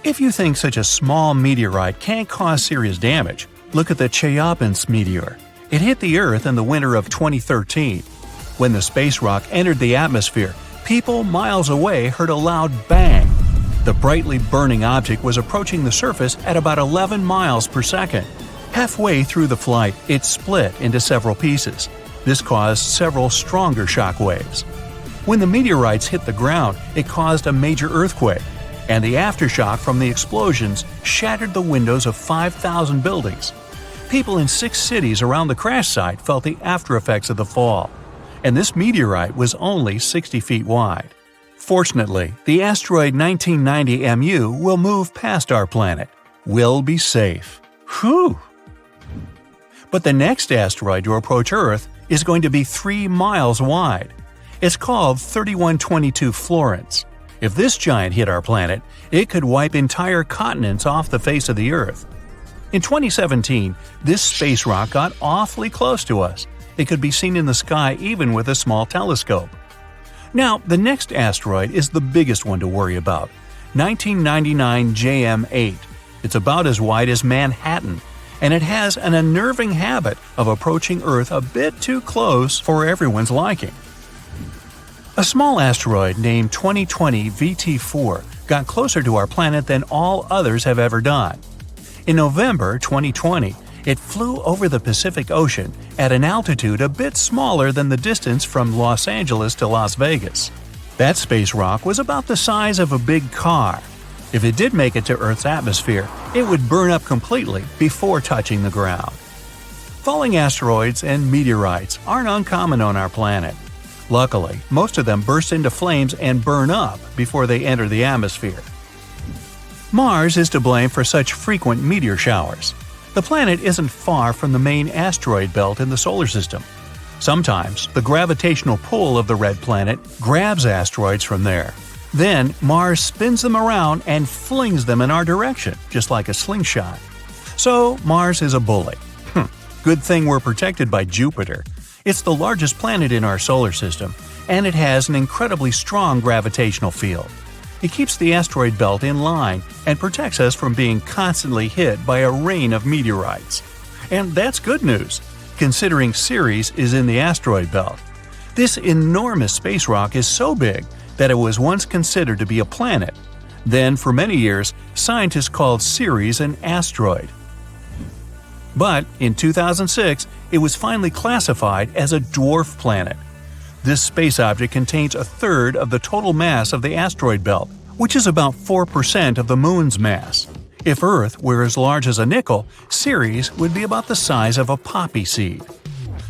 If you think such a small meteorite can't cause serious damage, look at the Chelyabinsk meteor. It hit the Earth in the winter of 2013. When the space rock entered the atmosphere, people miles away heard a loud bang. The brightly burning object was approaching the surface at about 11 miles per second. Halfway through the flight, it split into several pieces. This caused several stronger shock waves. When the meteorites hit the ground, it caused a major earthquake, and the aftershock from the explosions shattered the windows of 5,000 buildings. People in 6 cities around the crash site felt the aftereffects of the fall, and this meteorite was only 60 feet wide. Fortunately, the asteroid 1990 MU will move past our planet. We'll be safe. Whew! But the next asteroid to approach Earth is going to be 3 miles wide. It's called 3122 Florence. If this giant hit our planet, it could wipe entire continents off the face of the Earth. In 2017, this space rock got awfully close to us. It could be seen in the sky even with a small telescope. Now, the next asteroid is the biggest one to worry about, 1999 JM8. It's about as wide as Manhattan, and it has an unnerving habit of approaching Earth a bit too close for everyone's liking. A small asteroid named 2020 VT4 got closer to our planet than all others have ever done. In November 2020, it flew over the Pacific Ocean at an altitude a bit smaller than the distance from Los Angeles to Las Vegas. That space rock was about the size of a big car. If it did make it to Earth's atmosphere, it would burn up completely before touching the ground. Falling asteroids and meteorites aren't uncommon on our planet. Luckily, most of them burst into flames and burn up before they enter the atmosphere. Mars is to blame for such frequent meteor showers. The planet isn't far from the main asteroid belt in the solar system. Sometimes, the gravitational pull of the red planet grabs asteroids from there. Then, Mars spins them around and flings them in our direction, just like a slingshot. So, Mars is a bully. Good thing we're protected by Jupiter. It's the largest planet in our solar system, and it has an incredibly strong gravitational field. It keeps the asteroid belt in line and protects us from being constantly hit by a rain of meteorites. And that's good news, considering Ceres is in the asteroid belt. This enormous space rock is so big that it was once considered to be a planet. Then, for many years, scientists called Ceres an asteroid. But in 2006, it was finally classified as a dwarf planet. This space object contains a third of the total mass of the asteroid belt, which is about 4% of the Moon's mass. If Earth were as large as a nickel, Ceres would be about the size of a poppy seed.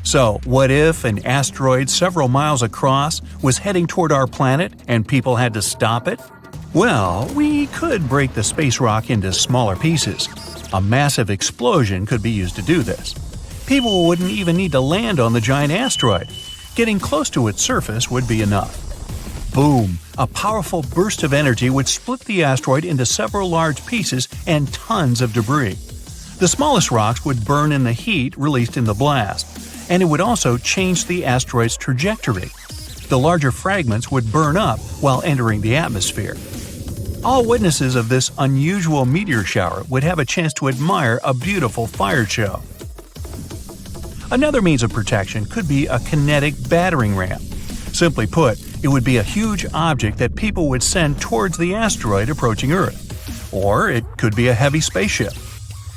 So, what if an asteroid several miles across was heading toward our planet and people had to stop it? Well, we could break the space rock into smaller pieces. A massive explosion could be used to do this. People wouldn't even need to land on the giant asteroid. Getting close to its surface would be enough. Boom! A powerful burst of energy would split the asteroid into several large pieces and tons of debris. The smallest rocks would burn in the heat released in the blast, and it would also change the asteroid's trajectory. The larger fragments would burn up while entering the atmosphere. All witnesses of this unusual meteor shower would have a chance to admire a beautiful fire show. Another means of protection could be a kinetic battering ram. Simply put, it would be a huge object that people would send towards the asteroid approaching Earth. Or it could be a heavy spaceship.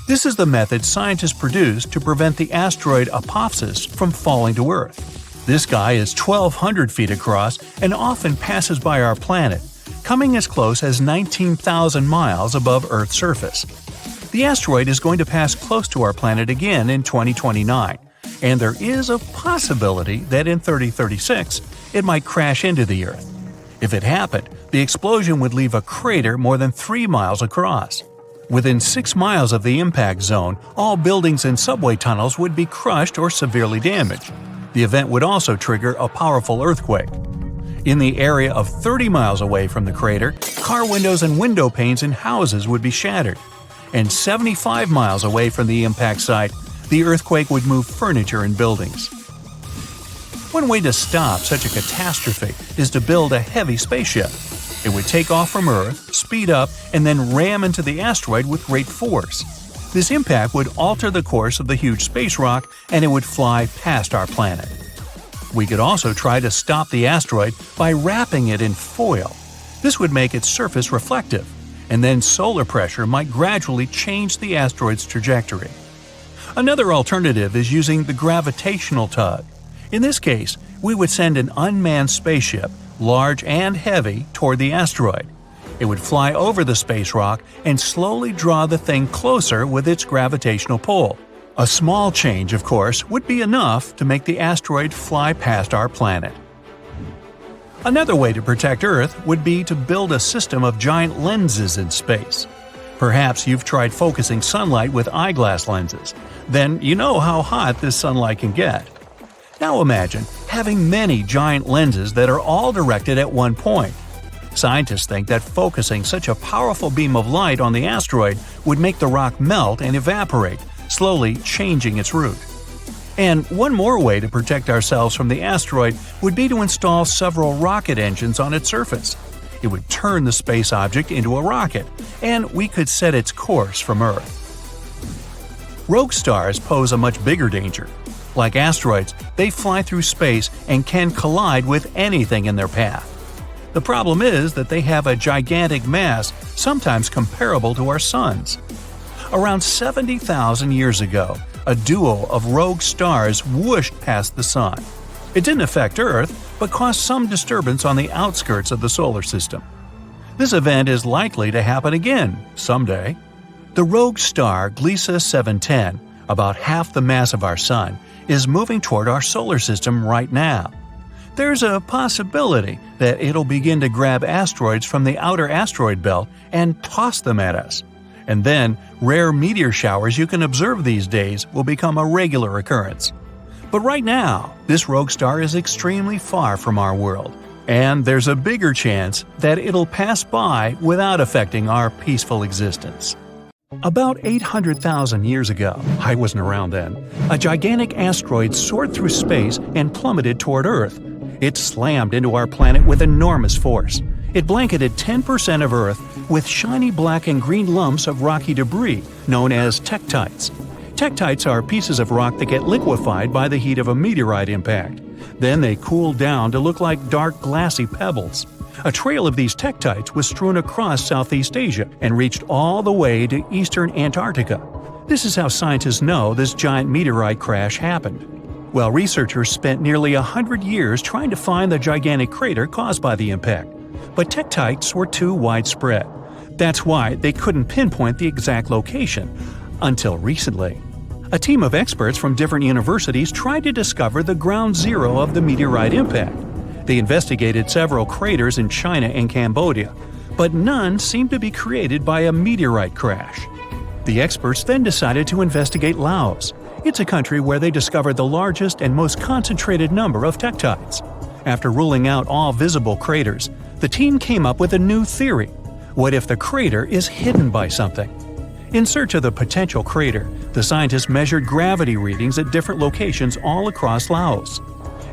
This is the method scientists produced to prevent the asteroid Apophis from falling to Earth. This guy is 1,200 feet across and often passes by our planet, coming as close as 19,000 miles above Earth's surface. The asteroid is going to pass close to our planet again in 2029, and there is a possibility that in 3036 it might crash into the Earth. If it happened, the explosion would leave a crater more than 3 miles across. Within 6 miles of the impact zone, all buildings and subway tunnels would be crushed or severely damaged. The event would also trigger a powerful earthquake. In the area of 30 miles away from the crater, car windows and window panes in houses would be shattered. And 75 miles away from the impact site, the earthquake would move furniture and buildings. One way to stop such a catastrophe is to build a heavy spaceship. It would take off from Earth, speed up, and then ram into the asteroid with great force. This impact would alter the course of the huge space rock, and it would fly past our planet. We could also try to stop the asteroid by wrapping it in foil. This would make its surface reflective, and then solar pressure might gradually change the asteroid's trajectory. Another alternative is using the gravitational tug. In this case, we would send an unmanned spaceship, large and heavy, toward the asteroid. It would fly over the space rock and slowly draw the thing closer with its gravitational pull. A small change, of course, would be enough to make the asteroid fly past our planet. Another way to protect Earth would be to build a system of giant lenses in space. Perhaps you've tried focusing sunlight with eyeglass lenses. Then you know how hot this sunlight can get. Now imagine having many giant lenses that are all directed at one point. Scientists think that focusing such a powerful beam of light on the asteroid would make the rock melt and evaporate, slowly changing its route. And one more way to protect ourselves from the asteroid would be to install several rocket engines on its surface. It would turn the space object into a rocket, and we could set its course from Earth. Rogue stars pose a much bigger danger. Like asteroids, they fly through space and can collide with anything in their path. The problem is that they have a gigantic mass, sometimes comparable to our Sun's. Around 70,000 years ago, a duo of rogue stars whooshed past the Sun. It didn't affect Earth, but caused some disturbance on the outskirts of the solar system. This event is likely to happen again, someday. The rogue star Gliese 710, about half the mass of our Sun, is moving toward our solar system right now. There's a possibility that it'll begin to grab asteroids from the outer asteroid belt and toss them at us. And then, rare meteor showers you can observe these days will become a regular occurrence. But right now, this rogue star is extremely far from our world, and there's a bigger chance that it'll pass by without affecting our peaceful existence. About 800,000 years ago, I wasn't around then, a gigantic asteroid soared through space and plummeted toward Earth. It slammed into our planet with enormous force. It blanketed 10% of Earth with shiny black and green lumps of rocky debris known as tektites. Tektites are pieces of rock that get liquefied by the heat of a meteorite impact. Then they cool down to look like dark glassy pebbles. A trail of these tektites was strewn across Southeast Asia and reached all the way to eastern Antarctica. This is how scientists know this giant meteorite crash happened. Well, researchers spent nearly 100 years trying to find the gigantic crater caused by the impact. But tektites were too widespread. That's why they couldn't pinpoint the exact location. Until recently. A team of experts from different universities tried to discover the ground zero of the meteorite impact. They investigated several craters in China and Cambodia, but none seemed to be created by a meteorite crash. The experts then decided to investigate Laos. It's a country where they discovered the largest and most concentrated number of tektites. After ruling out all visible craters, the team came up with a new theory. What if the crater is hidden by something? In search of the potential crater, the scientists measured gravity readings at different locations all across Laos.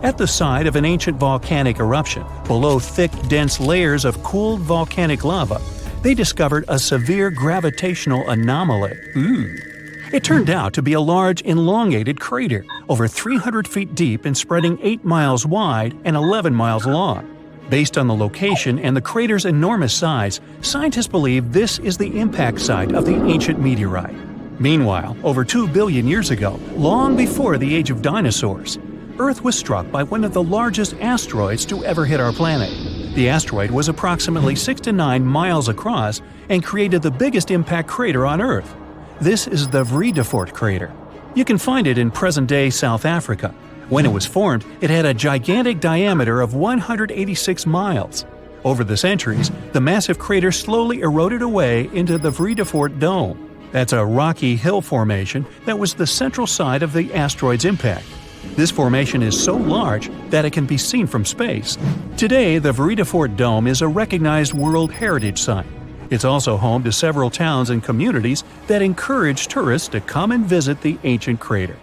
At the site of an ancient volcanic eruption, below thick, dense layers of cooled volcanic lava, they discovered a severe gravitational anomaly. It turned out to be a large, elongated crater, over 300 feet deep and spreading 8 miles wide and 11 miles long. Based on the location and the crater's enormous size, scientists believe this is the impact site of the ancient meteorite. Meanwhile, over 2 billion years ago, long before the age of dinosaurs, Earth was struck by one of the largest asteroids to ever hit our planet. The asteroid was approximately 6 to 9 miles across and created the biggest impact crater on Earth. This is the Vredefort crater. You can find it in present-day South Africa. When it was formed, it had a gigantic diameter of 186 miles. Over the centuries, the massive crater slowly eroded away into the Vredefort Dome. That's a rocky hill formation that was the central site of the asteroid's impact. This formation is so large that it can be seen from space. Today, the Vredefort Dome is a recognized World Heritage Site. It's also home to several towns and communities that encourage tourists to come and visit the ancient crater.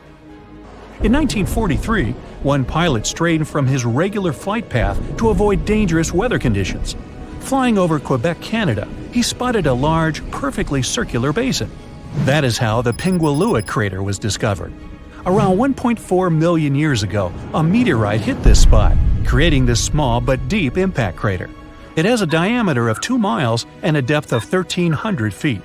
In 1943, one pilot strayed from his regular flight path to avoid dangerous weather conditions. Flying over Quebec, Canada, he spotted a large, perfectly circular basin. That is how the Pingualuit crater was discovered. Around 1.4 million years ago, a meteorite hit this spot, creating this small but deep impact crater. It has a diameter of 2 miles and a depth of 1,300 feet.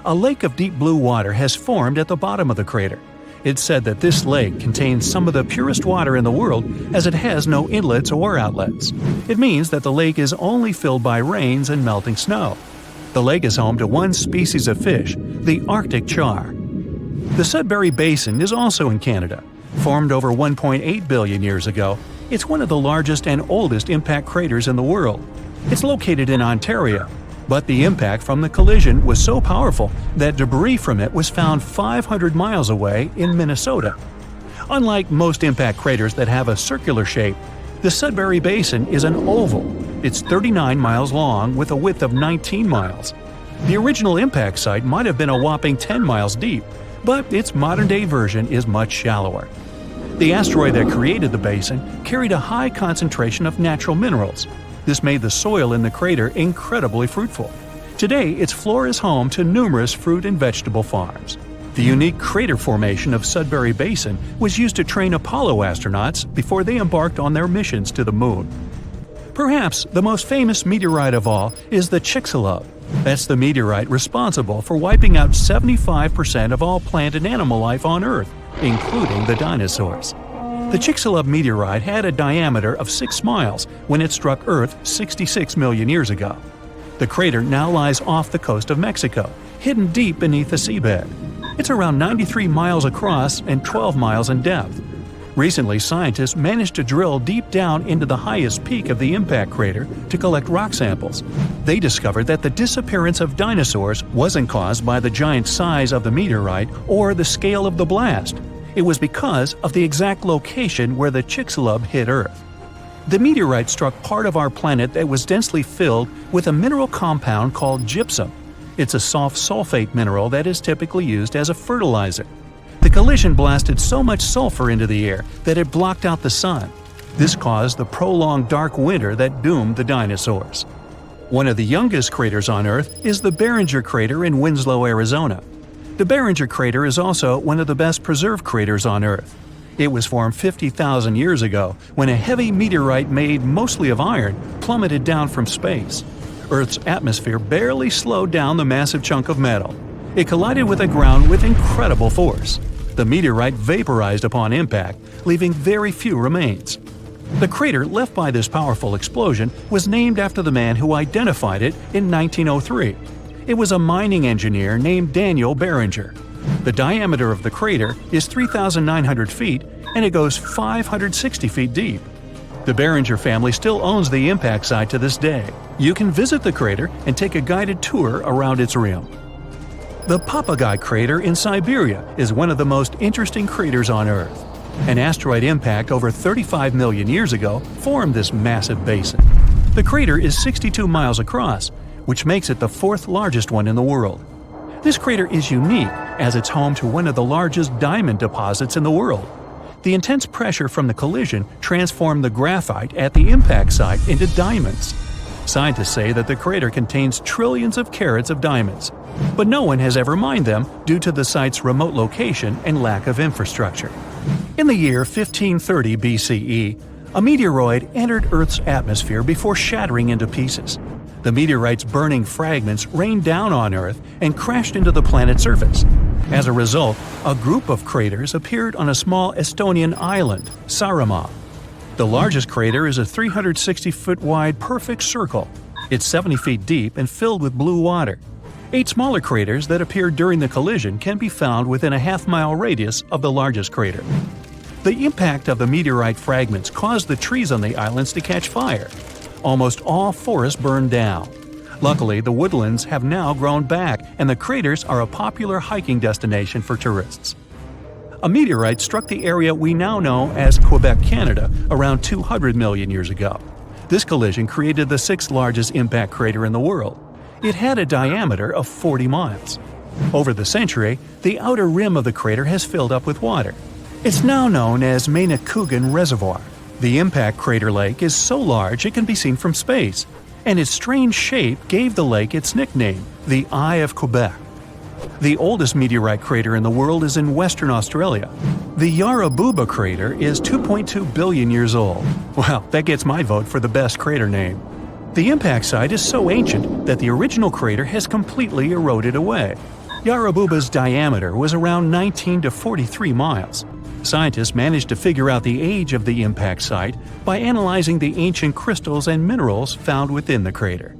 A lake of deep blue water has formed at the bottom of the crater. It's said that this lake contains some of the purest water in the world as it has no inlets or outlets. It means that the lake is only filled by rains and melting snow. The lake is home to one species of fish, the Arctic char. The Sudbury Basin is also in Canada. Formed over 1.8 billion years ago, it's one of the largest and oldest impact craters in the world. It's located in Ontario, but the impact from the collision was so powerful that debris from it was found 500 miles away in Minnesota. Unlike most impact craters that have a circular shape, the Sudbury Basin is an oval. It's 39 miles long with a width of 19 miles. The original impact site might have been a whopping 10 miles deep, but its modern-day version is much shallower. The asteroid that created the basin carried a high concentration of natural minerals. This made the soil in the crater incredibly fruitful. Today, its floor is home to numerous fruit and vegetable farms. The unique crater formation of Sudbury Basin was used to train Apollo astronauts before they embarked on their missions to the Moon. Perhaps the most famous meteorite of all is the Chicxulub. That's the meteorite responsible for wiping out 75% of all plant and animal life on Earth, including the dinosaurs. The Chicxulub meteorite had a diameter of 6 miles when it struck Earth 66 million years ago. The crater now lies off the coast of Mexico, hidden deep beneath the seabed. It's around 93 miles across and 12 miles in depth. Recently, scientists managed to drill deep down into the highest peak of the impact crater to collect rock samples. They discovered that the disappearance of dinosaurs wasn't caused by the giant size of the meteorite or the scale of the blast. It was because of the exact location where the Chicxulub hit Earth. The meteorite struck part of our planet that was densely filled with a mineral compound called gypsum. It's a soft sulfate mineral that is typically used as a fertilizer. The collision blasted so much sulfur into the air that it blocked out the sun. This caused the prolonged dark winter that doomed the dinosaurs. One of the youngest craters on Earth is the Barringer crater in Winslow, Arizona. The Barringer crater is also one of the best preserved craters on Earth. It was formed 50,000 years ago when a heavy meteorite made mostly of iron plummeted down from space. Earth's atmosphere barely slowed down the massive chunk of metal. It collided with the ground with incredible force. The meteorite vaporized upon impact, leaving very few remains. The crater left by this powerful explosion was named after the man who identified it in 1903. It was a mining engineer named Daniel Barringer. The diameter of the crater is 3,900 feet and it goes 560 feet deep. The Barringer family still owns the impact site to this day. You can visit the crater and take a guided tour around its rim. The Papagai crater in Siberia is one of the most interesting craters on Earth. An asteroid impact over 35 million years ago formed this massive basin. The crater is 62 miles across, which makes it the fourth largest one in the world. This crater is unique as it's home to one of the largest diamond deposits in the world. The intense pressure from the collision transformed the graphite at the impact site into diamonds. Scientists say that the crater contains trillions of carats of diamonds, but no one has ever mined them due to the site's remote location and lack of infrastructure. In the year 1530 BCE, a meteoroid entered Earth's atmosphere before shattering into pieces. The meteorite's burning fragments rained down on Earth and crashed into the planet's surface. As a result, a group of craters appeared on a small Estonian island, Saaremaa. The largest crater is a 360-foot wide perfect circle. It's 70 feet deep and filled with blue water. 8 smaller craters that appeared during the collision can be found within a half-mile radius of the largest crater. The impact of the meteorite fragments caused the trees on the islands to catch fire. Almost all forests burned down. Luckily, the woodlands have now grown back, and the craters are a popular hiking destination for tourists. A meteorite struck the area we now know as Quebec, Canada, around 200 million years ago. This collision created the 6th largest impact crater in the world. It had a diameter of 40 miles. Over the century, the outer rim of the crater has filled up with water. It's now known as Manicouagan Reservoir. The impact crater lake is so large it can be seen from space, and its strange shape gave the lake its nickname, the Eye of Quebec. The oldest meteorite crater in the world is in Western Australia. The Yarabuba crater is 2.2 billion years old. Well, that gets my vote for the best crater name. The impact site is so ancient that the original crater has completely eroded away. Yarabuba's diameter was around 19 to 43 miles. Scientists managed to figure out the age of the impact site by analyzing the ancient crystals and minerals found within the crater.